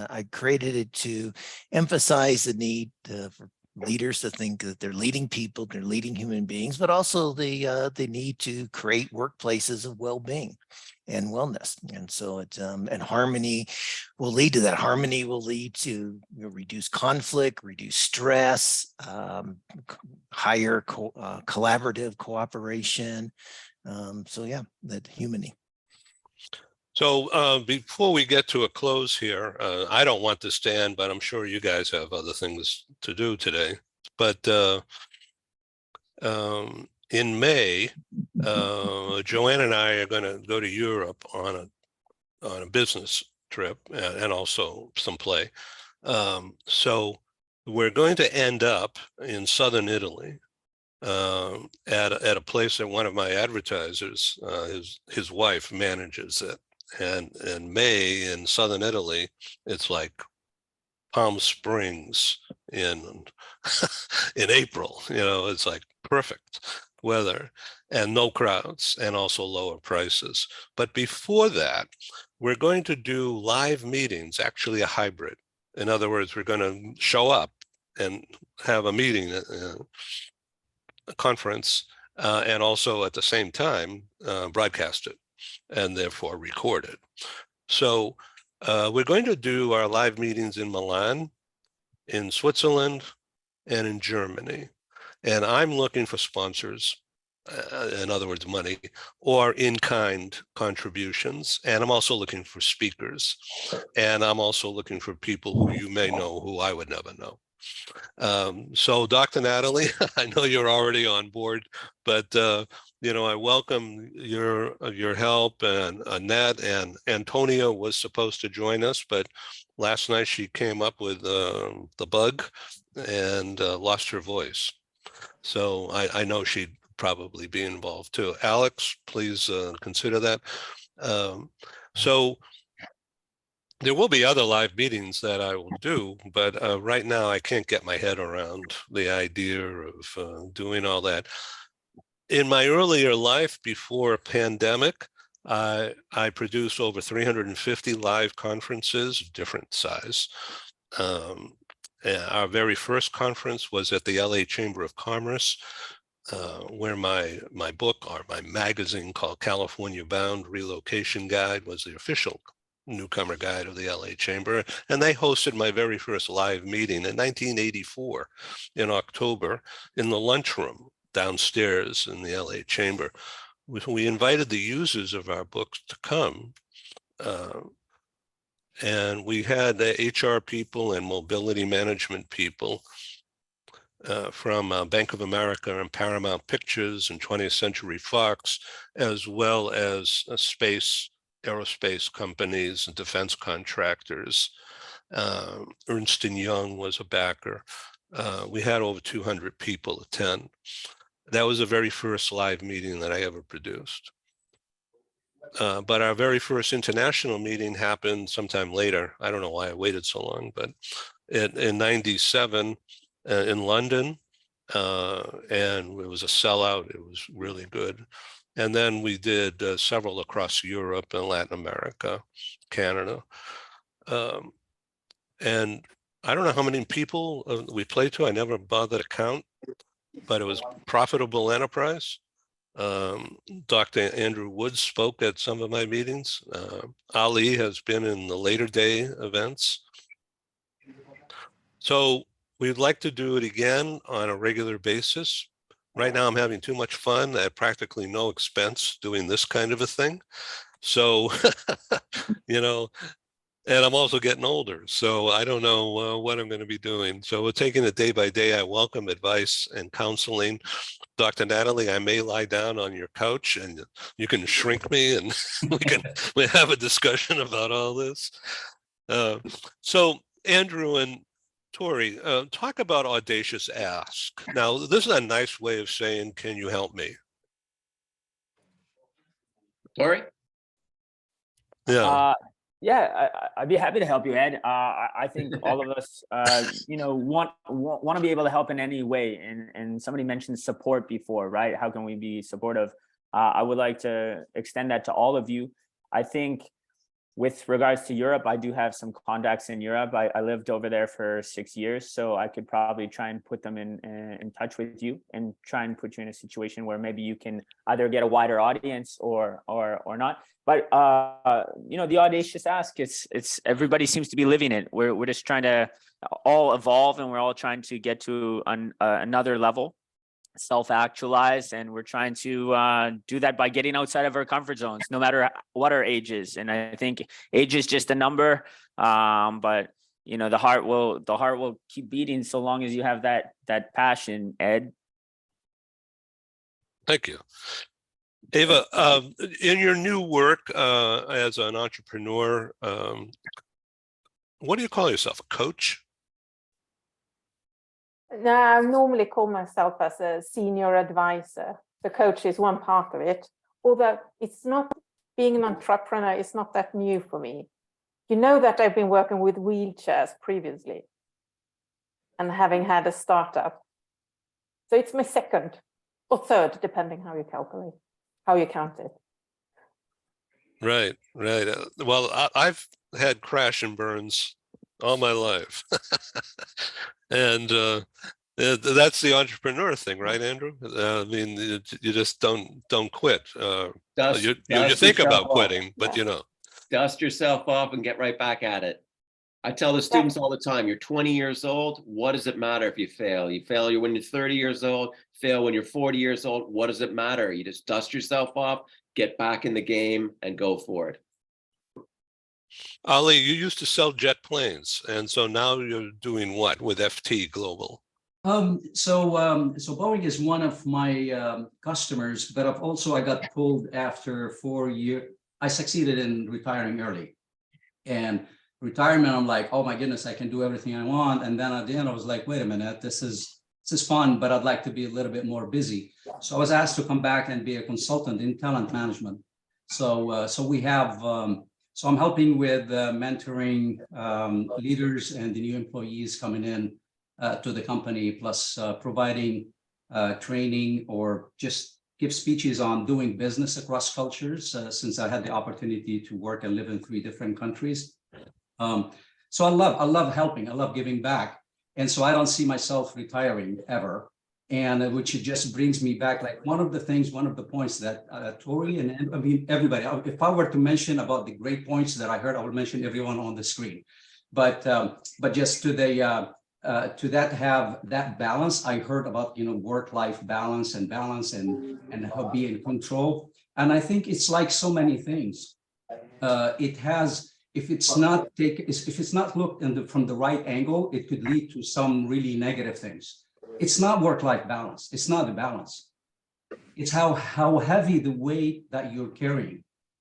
I created it to emphasize the need for leaders to think that they're leading people, they're leading human beings, but also the need to create workplaces of well-being and wellness. And so it's and harmony will lead to that. Harmony will lead to reduce conflict, reduce stress, higher collaborative cooperation. So yeah, that humany. So before we get to a close here, I don't want to stand, but I'm sure you guys have other things to do today. But in May, Joanne and I are going to go to Europe on a business trip and also some play. So we're going to end up in southern Italy at a place that one of my advertisers, his wife manages it. And in May in southern Italy, it's like Palm Springs in April. You know, it's like perfect weather and no crowds and also lower prices. But before that, we're going to do live meetings, actually a hybrid. In other words, we're going to show up and have a meeting, a conference, and also at the same time broadcast it, and therefore recorded. So we're going to do our live meetings in Milan, in Switzerland, and in Germany. And I'm looking for sponsors, in other words, money, or in-kind contributions. And I'm also looking for speakers. And I'm also looking for people who you may know who I would never know. So Dr. Natalie, I know you're already on board, but you know, I welcome your help, and Annette and Antonia was supposed to join us, but last night she came up with the bug and lost her voice. So I know she'd probably be involved too. Alex, please consider that. So there will be other live meetings that I will do, but right now I can't get my head around the idea of doing all that. In my earlier life, before pandemic, I produced over 350 live conferences, different size. Our very first conference was at the LA Chamber of Commerce, where my book or my magazine called California Bound Relocation Guide was the official newcomer guide of the LA Chamber. And they hosted my very first live meeting in 1984 in October in the lunchroom downstairs in the LA Chamber. We invited the users of our books to come. And we had HR people and mobility management people from Bank of America and Paramount Pictures and 20th Century Fox, as well as aerospace companies and defense contractors. Ernst & Young was a backer. We had over 200 people attend. That was the very first live meeting that I ever produced. But our very first international meeting happened sometime later. I don't know why I waited so long, but in 97 in London, and it was a sellout. It was really good. And then we did several across Europe and Latin America, Canada. And I don't know how many people we played to. I never bothered to count, but it was profitable enterprise. Dr. Andrew Woods spoke at some of my meetings. Ali has been in the later day events. So we'd like to do it again on a regular basis. Right now I'm having too much fun at practically no expense doing this kind of a thing. So, you know, and I'm also getting older, so I don't know what I'm going to be doing. So we're taking it day by day. I welcome advice and counseling. Dr. Natalie, I may lie down on your couch and you can shrink me and we have a discussion about all this. So Andrew and Tori, talk about audacious ask. Now, this is a nice way of saying, can you help me? Tori? Yeah. Yeah, I'd be happy to help you, Ed. I think all of us, you know, want to be able to help in any way. And somebody mentioned support before, right? How can we be supportive? I would like to extend that to all of you. I think with regards to Europe, I do have some contacts in Europe. I lived over there for 6 years, so I could probably try and put them in touch with you and try and put you in a situation where maybe you can either get a wider audience or not. But you know, the audacious ask, it's everybody seems to be living it. We're just trying to all evolve, and we're all trying to get to another level, self-actualize, and we're trying to do that by getting outside of our comfort zones, no matter what our age is. And I think age is just a number, but you know, the heart will keep beating so long as you have that passion, Ed. Thank you. Ava, in your new work as an entrepreneur, what do you call yourself, a coach? No, I normally call myself as a senior advisor. The coach is one part of it, although it's not, being an entrepreneur is not that new for me. You know that I've been working with wheelchairs previously and having had a startup. So it's my second or third, depending how you calculate, how you count it. Right, right. Well, I've had crash and burns all my life. And that's the entrepreneur thing, right, Andrew? I mean, you just don't quit. You think about quitting, but you know. Dust yourself off and get right back at it. I tell the students all the time, you're 20 years old. What does it matter if you fail? You fail when you're 30 years old, fail when you're 40 years old. What does it matter? You just dust yourself off, get back in the game and go for it. Ali, you used to sell jet planes, and so now you're doing what with FT Global? So Boeing is one of my customers, but I got pulled after 4 years. I succeeded in retiring early, and retirement, I'm like, oh my goodness, I can do everything I want. And then at the end, I was like, wait a minute, this is fun, but I'd like to be a little bit more busy. So I was asked to come back and be a consultant in talent management. So we have. So I'm helping with mentoring leaders and the new employees coming in to the company, plus providing training or just give speeches on doing business across cultures, since I had the opportunity to work and live in 3 different countries. So I love helping, I love giving back. And so I don't see myself retiring ever. And which just brings me back, like one of the points that Tori and I mean, everybody, if I were to mention about the great points that I heard, I would mention everyone on the screen. But just to that have that balance, I heard about, work-life balance and how be in control. And I think it's like so many things. It has, if it's not looked from the right angle, it could lead to some really negative things. It's not work-life balance. It's not the balance. It's how heavy the weight that you're carrying.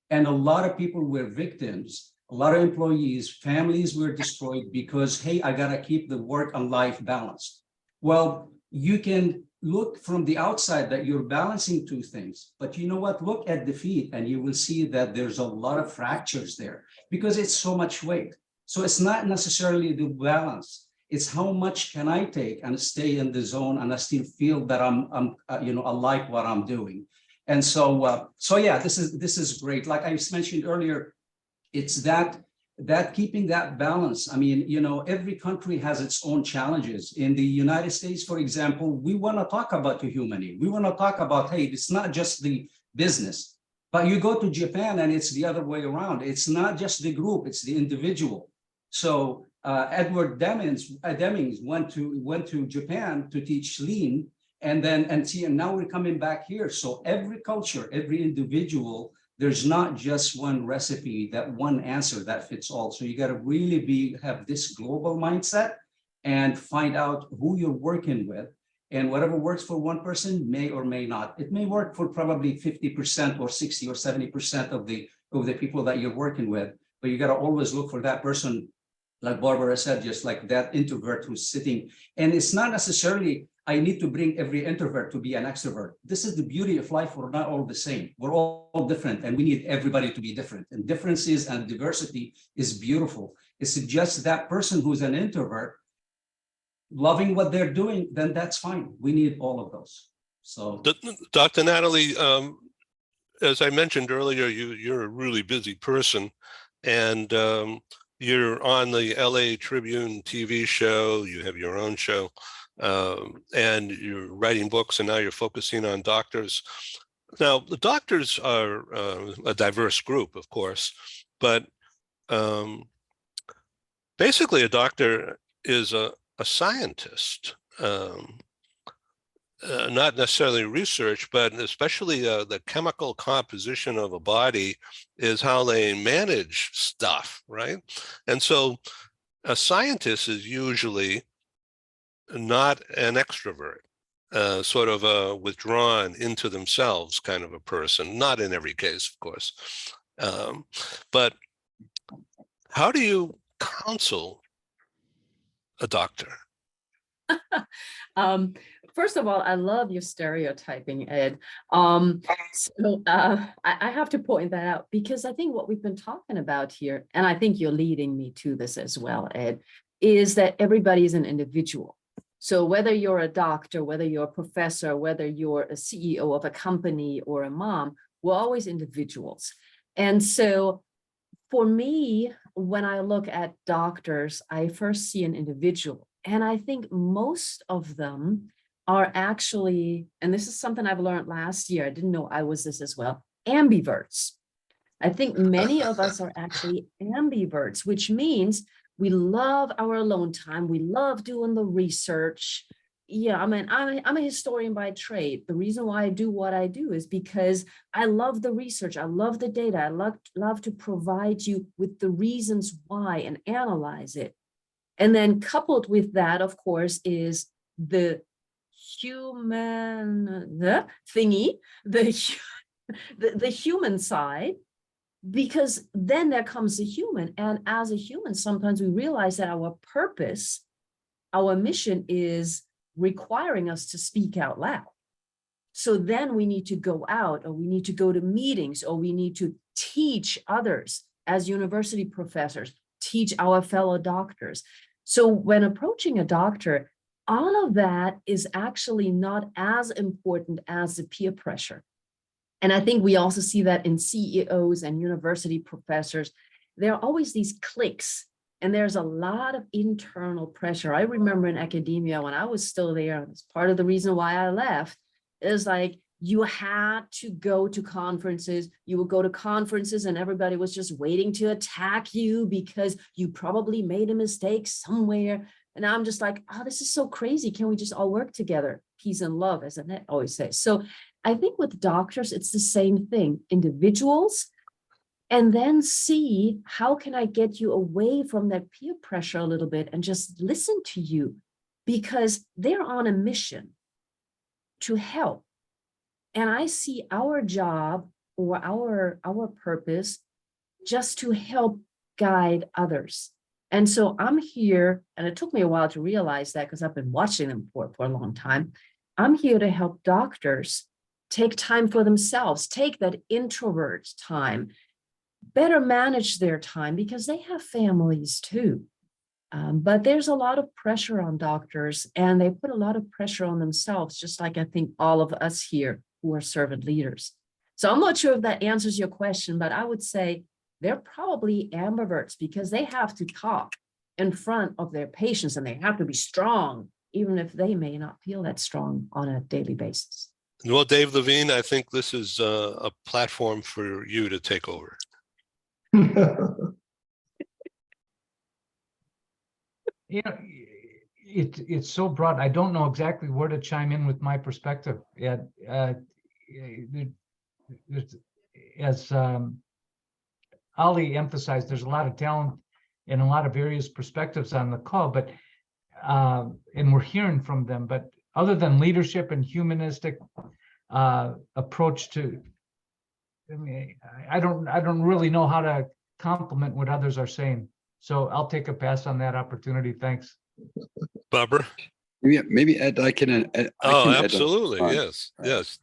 And a lot of people were victims. A lot of employees, families were destroyed because, hey, I gotta keep the work and life balanced. Well, you can look from the outside that you're balancing 2 things, but you know what? Look at the feet and you will see that there's a lot of fractures there because it's so much weight. So it's not necessarily the balance. It's how much can I take and stay in the zone and I still feel that I like what I'm doing. And so yeah, this is great. Like I mentioned earlier, it's that keeping that balance. I mean, every country has its own challenges. In the United States, for example, we want to talk about the humanity. We want to talk about, hey, it's not just the business, but you go to Japan and it's the other way around. It's not just the group, it's the individual. So Edward Demings went to Japan to teach lean, and now we're coming back here. So every culture, every individual, there's not just one recipe, that one answer that fits all. So you got to really have this global mindset and find out who you're working with, and whatever works for one person may or may not. It may work for probably 50% or 60 or 70% of the people that you're working with, but you got to always look for that person, like Barbara said, just like that introvert who's sitting. And it's not necessarily, I need to bring every introvert to be an extrovert. This is the beauty of life. We're not all the same. We're all different, and we need everybody to be different. And differences and diversity is beautiful. It's just that person who's an introvert, loving what they're doing, then that's fine. We need all of those. So, Dr. Natalie, as I mentioned earlier, you're a really busy person, and you're on the LA Tribune TV show, you have your own show, and you're writing books, and now you're focusing on doctors. Now, the doctors are a diverse group, of course, but basically a doctor is a scientist. Not necessarily research, but especially the chemical composition of a body is how they manage stuff, right? And so a scientist is usually not an extrovert, sort of a withdrawn into themselves kind of a person, not in every case, of course. But how do you counsel a doctor? First of all, I love your stereotyping, Ed. I have to point that out because I think what we've been talking about here, and I think you're leading me to this as well, Ed, is that everybody is an individual. So whether you're a doctor, whether you're a professor, whether you're a CEO of a company or a mom, we're always individuals. And so for me, when I look at doctors, I first see an individual. And I think most of them are actually, and this is something I've learned last year, I didn't know I was this as well, ambiverts. I think many of us are actually ambiverts, which means we love our alone time. We love doing the research. Yeah, I mean, I'm a historian by trade. The reason why I do what I do is because I love the research. I love the data. I love to provide you with the reasons why and analyze it. And then coupled with that, of course, is the human thingy, the human side, because then there comes the human. And as a human, sometimes we realize that our purpose, our mission is requiring us to speak out loud. So then we need to go out, or we need to go to meetings, or we need to teach others as university professors, teach our fellow doctors. So when approaching a doctor, all of that is actually not as important as the peer pressure. And I think we also see that in CEOs and university professors. There are always these cliques, and there's a lot of internal pressure. I remember in academia when I was still there, and it's part of the reason why I left, is like you had to go to conferences. You would go to conferences and everybody was just waiting to attack you because you probably made a mistake somewhere. And I'm just like, oh, this is so crazy. Can we just all work together? Peace and love, as Annette always says. So I think with doctors, it's the same thing. Individuals, and then see how can I get you away from that peer pressure a little bit and just listen to you, because they're on a mission to help. And I see our job or our purpose just to help guide others. And so I'm here, and it took me a while to realize that because I've been watching them for a long time. I'm here to help doctors take time for themselves, take that introvert time, better manage their time because they have families too. But there's a lot of pressure on doctors, and they put a lot of pressure on themselves, just like I think all of us here who are servant leaders. So I'm not sure if that answers your question, but I would say they're probably ambiverts because they have to talk in front of their patients and they have to be strong, even if they may not feel that strong on a daily basis. Well, Dave Levine, I think this is a platform for you to take over. You know, it's so broad. I don't know exactly where to chime in with my perspective. As Ali emphasized, there's a lot of talent and a lot of various perspectives on the call, but and we're hearing from them. But other than leadership and humanistic approach to, I mean, I don't really know how to compliment what others are saying. So I'll take a pass on that opportunity. Thanks. Barbara? Yeah, maybe Ed, I can add Absolutely. on. Yes. Yes.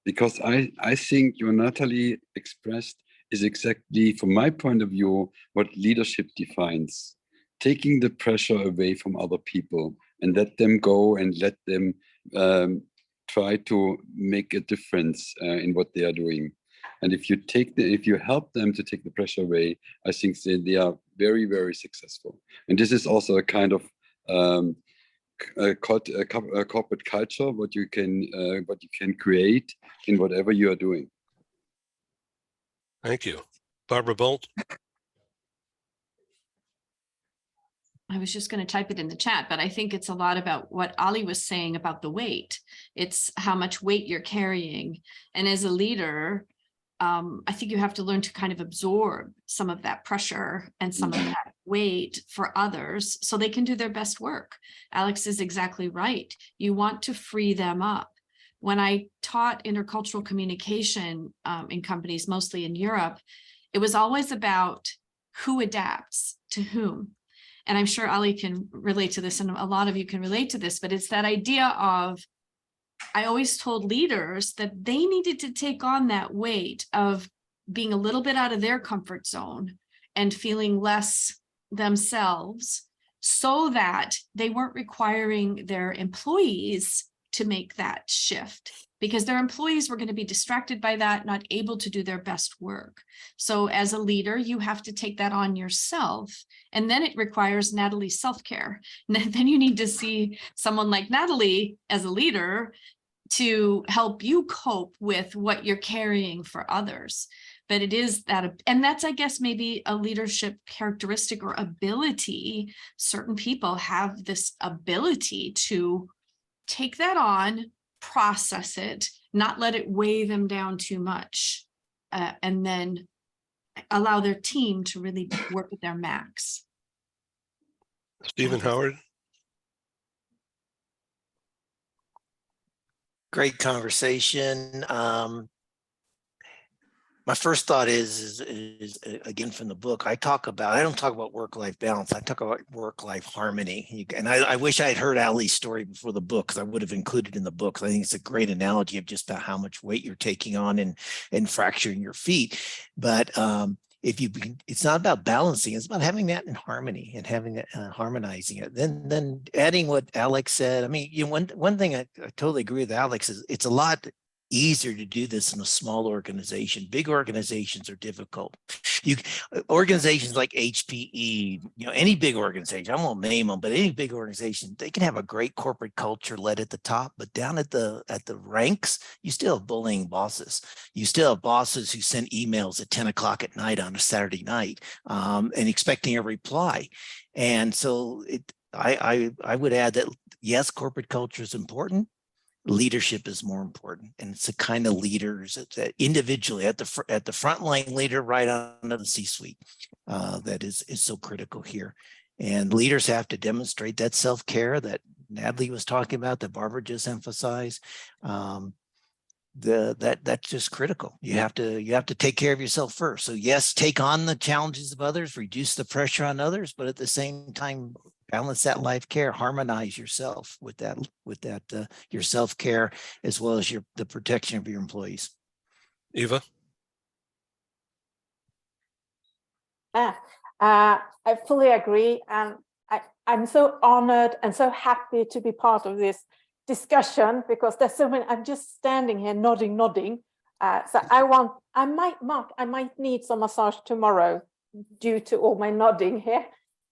Because I think your Natalie expressed is exactly, from my point of view, what leadership defines. Taking the pressure away from other people and let them go and let them try to make a difference in what they are doing. And if you help them to take the pressure away, I think they are very, very successful. And this is also a kind of corporate culture, what you can create in whatever you are doing. Thank you. Barbara Bolt? I was just going to type it in the chat, but I think it's a lot about what Ali was saying about the weight. It's how much weight you're carrying. And as a leader, I think you have to learn to kind of absorb some of that pressure and some of that weight for others so they can do their best work. Alex is exactly right. You want to free them up. When I taught intercultural communication in companies, mostly in Europe, it was always about who adapts to whom. And I'm sure Ali can relate to this, and a lot of you can relate to this, but it's that idea of, I always told leaders that they needed to take on that weight of being a little bit out of their comfort zone and feeling less themselves so that they weren't requiring their employees to make that shift, because their employees were going to be distracted by that, not able to do their best work. So as a leader, you have to take that on yourself. And then it requires Natalie's self-care. Then you need to see someone like Natalie as a leader to help you cope with what you're carrying for others. But it is that, and that's, I guess, maybe a leadership characteristic or ability. Certain people have this ability to take that on, process it, not let it weigh them down too much, and then allow their team to really work at their max. Stephen Howard? Great conversation. My first thought is again from the book, I don't talk about work-life balance. I talk about work-life harmony. And I wish I had heard Ali's story before the book, because I would have included in the book. I think it's a great analogy of just about how much weight you're taking on and fracturing your feet. But it's not about balancing, it's about having that in harmony and having it, harmonizing it. Then adding what Alex said. I mean, one thing I totally agree with Alex is it's a lot easier to do this in a small organization. Big organizations are difficult. Organizations like HPE, any big organization, I won't name them, but any big organization, they can have a great corporate culture led at the top, but down at the ranks, you still have bullying bosses. You still have bosses who send emails at 10 o'clock at night on a Saturday night and expecting a reply. And so I would add that, yes, corporate culture is important. Leadership is more important, and it's the kind of leaders that individually at the frontline leader right under the C-suite that is so critical here. And leaders have to demonstrate that self-care that Natalie was talking about, that Barbara just emphasized. That's just critical. You have to take care of yourself first. So yes, take on the challenges of others, reduce the pressure on others, but at the same time, balance that life care, harmonize yourself with that your self-care as well as the protection of your employees. Eva? I fully agree. And I'm so honored and so happy to be part of this discussion, because there's so many. I'm just standing here nodding. So I might need some massage tomorrow due to all my nodding here.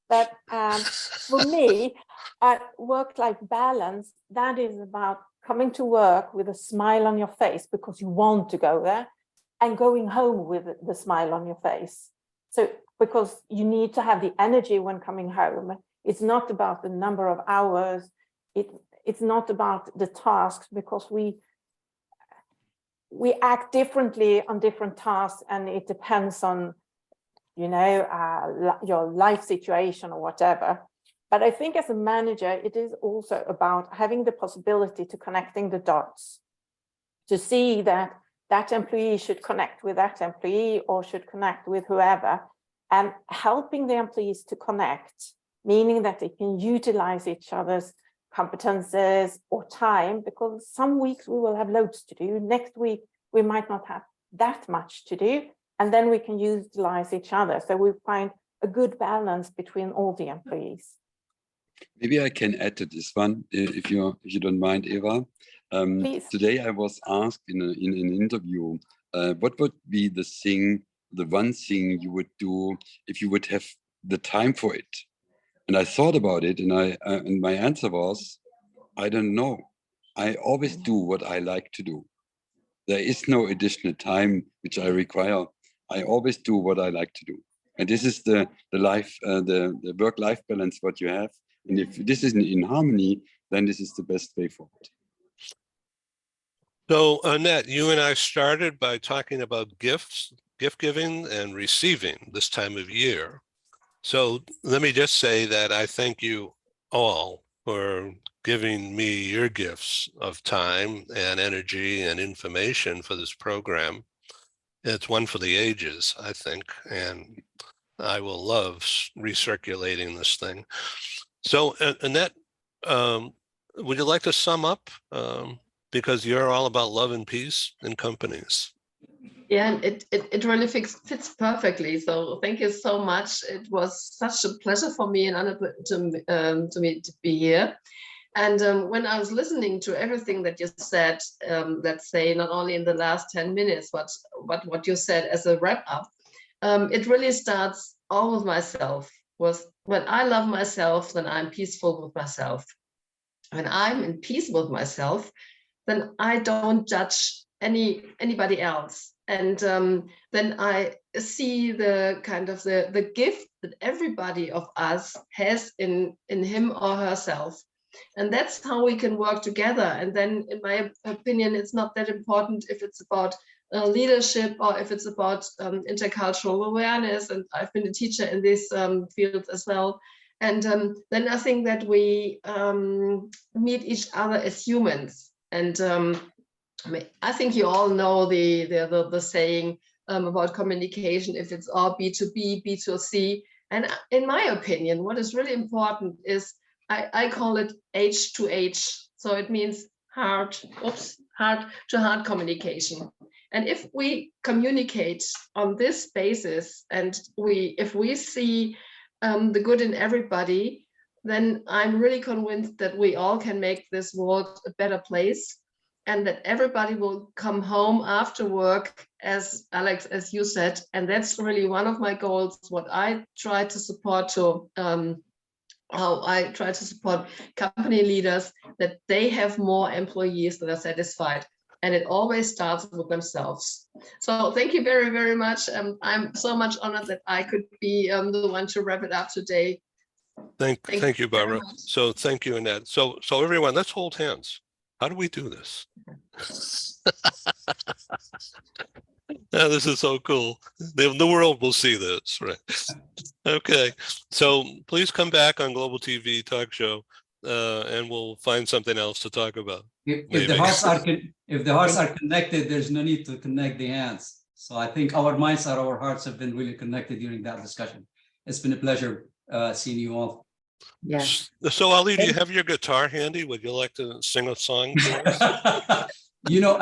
But for me, work-life balance, that is about coming to work with a smile on your face because you want to go there, and going home with the smile on your face. So because you need to have the energy when coming home. It's not about the number of hours. It's not about the tasks, because we act differently on different tasks, and it depends on your life situation or whatever. But I think as a manager, it is also about having the possibility to connecting the dots, to see that that employee should connect with that employee or should connect with whoever, and helping the employees to connect, meaning that they can utilize each other's competences or time, because some weeks we will have loads to do. Next week, we might not have that much to do. And then we can utilize each other. So we find a good balance between all the employees. Maybe I can add to this one, if you don't mind, Eva. Please. Today I was asked in an interview, what would be the one thing you would do if you would have the time for it? And I thought about it, and my answer was, I don't know. I always do what I like to do. There is no additional time which I require. I always do what I like to do. And this is the work-life balance what you have. And if this is in harmony, then this is the best way forward. So Annette, you and I started by talking about gifts, gift giving and receiving this time of year. So let me just say that I thank you all for giving me your gifts of time and energy and information for this program. It's one for the ages, I think, and I will love recirculating this thing. So Annette, would you like to sum up? Because you're all about love and peace in companies. Yeah, it really fits perfectly. So thank you so much. It was such a pleasure for me and honor to me to be here. And when I was listening to everything that you said, let's say not only in the last 10 minutes, but what you said as a wrap up, it really starts all with myself. Was when I love myself, then I'm peaceful with myself. When I'm in peace with myself, then I don't judge anybody else. And then I see the kind of the gift that everybody of us has in him or herself. And that's how we can work together. And then, in my opinion, it's not that important if it's about leadership or if it's about intercultural awareness. And I've been a teacher in this field as well. And then I think that we meet each other as humans. And I think you all know the saying about communication, if it's all B2B, B2C. And in my opinion, what is really important is I call it H to H. So it means heart to heart communication. And if we communicate on this basis, and if we see the good in everybody, then I'm really convinced that we all can make this world a better place. and that everybody will come home after work, as Alex, as you said, and that's really one of my goals, what I try to support to how I try to support company leaders, that they have more employees that are satisfied. And it always starts with themselves. So thank you very, very much. I'm so much honored that I could be the one to wrap it up today. Thank you, very Barbara. much. So thank you, Annette. So everyone, let's hold hands. How do we do this? Yeah, this is so cool. The world will see this, right? Okay, so please come back on Global TV Talk Show, and we'll find something else to talk about. If the hearts are connected, there's no need to connect the hands. So I think our minds and our hearts have been really connected during that discussion. It's been a pleasure seeing you all. Yes. So Ali, do you have your guitar handy? Would you like to sing a song for us? You know,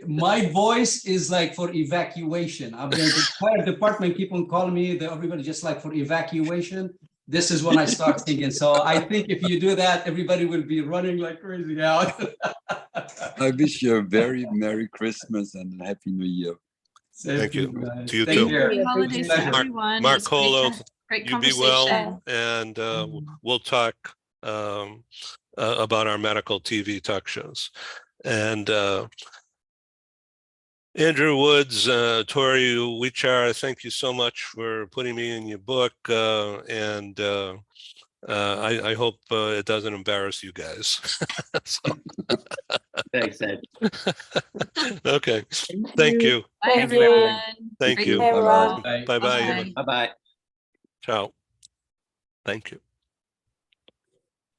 my voice is like for evacuation. The fire department keep on calling me. Everybody just like for evacuation. This is when I start singing. So I think if you do that, everybody will be running like crazy out. I wish you a very Merry Christmas and a Happy New Year. Thank you. Guys. To you Take too. care. Happy holidays to Pleasure. everyone. Mark It was great Colo, great you be well, conversation. and we'll talk about our medical TV talk shows. And Andrew Woods, Tori Wichar, thank you so much for putting me in your book, and I hope it doesn't embarrass you guys. Thanks, Ed. Okay, thank you. Bye, Thank you. everyone. Thank Great you. to Everyone. meet you all. Bye-bye. Bye. Bye-bye. Ciao. Thank you.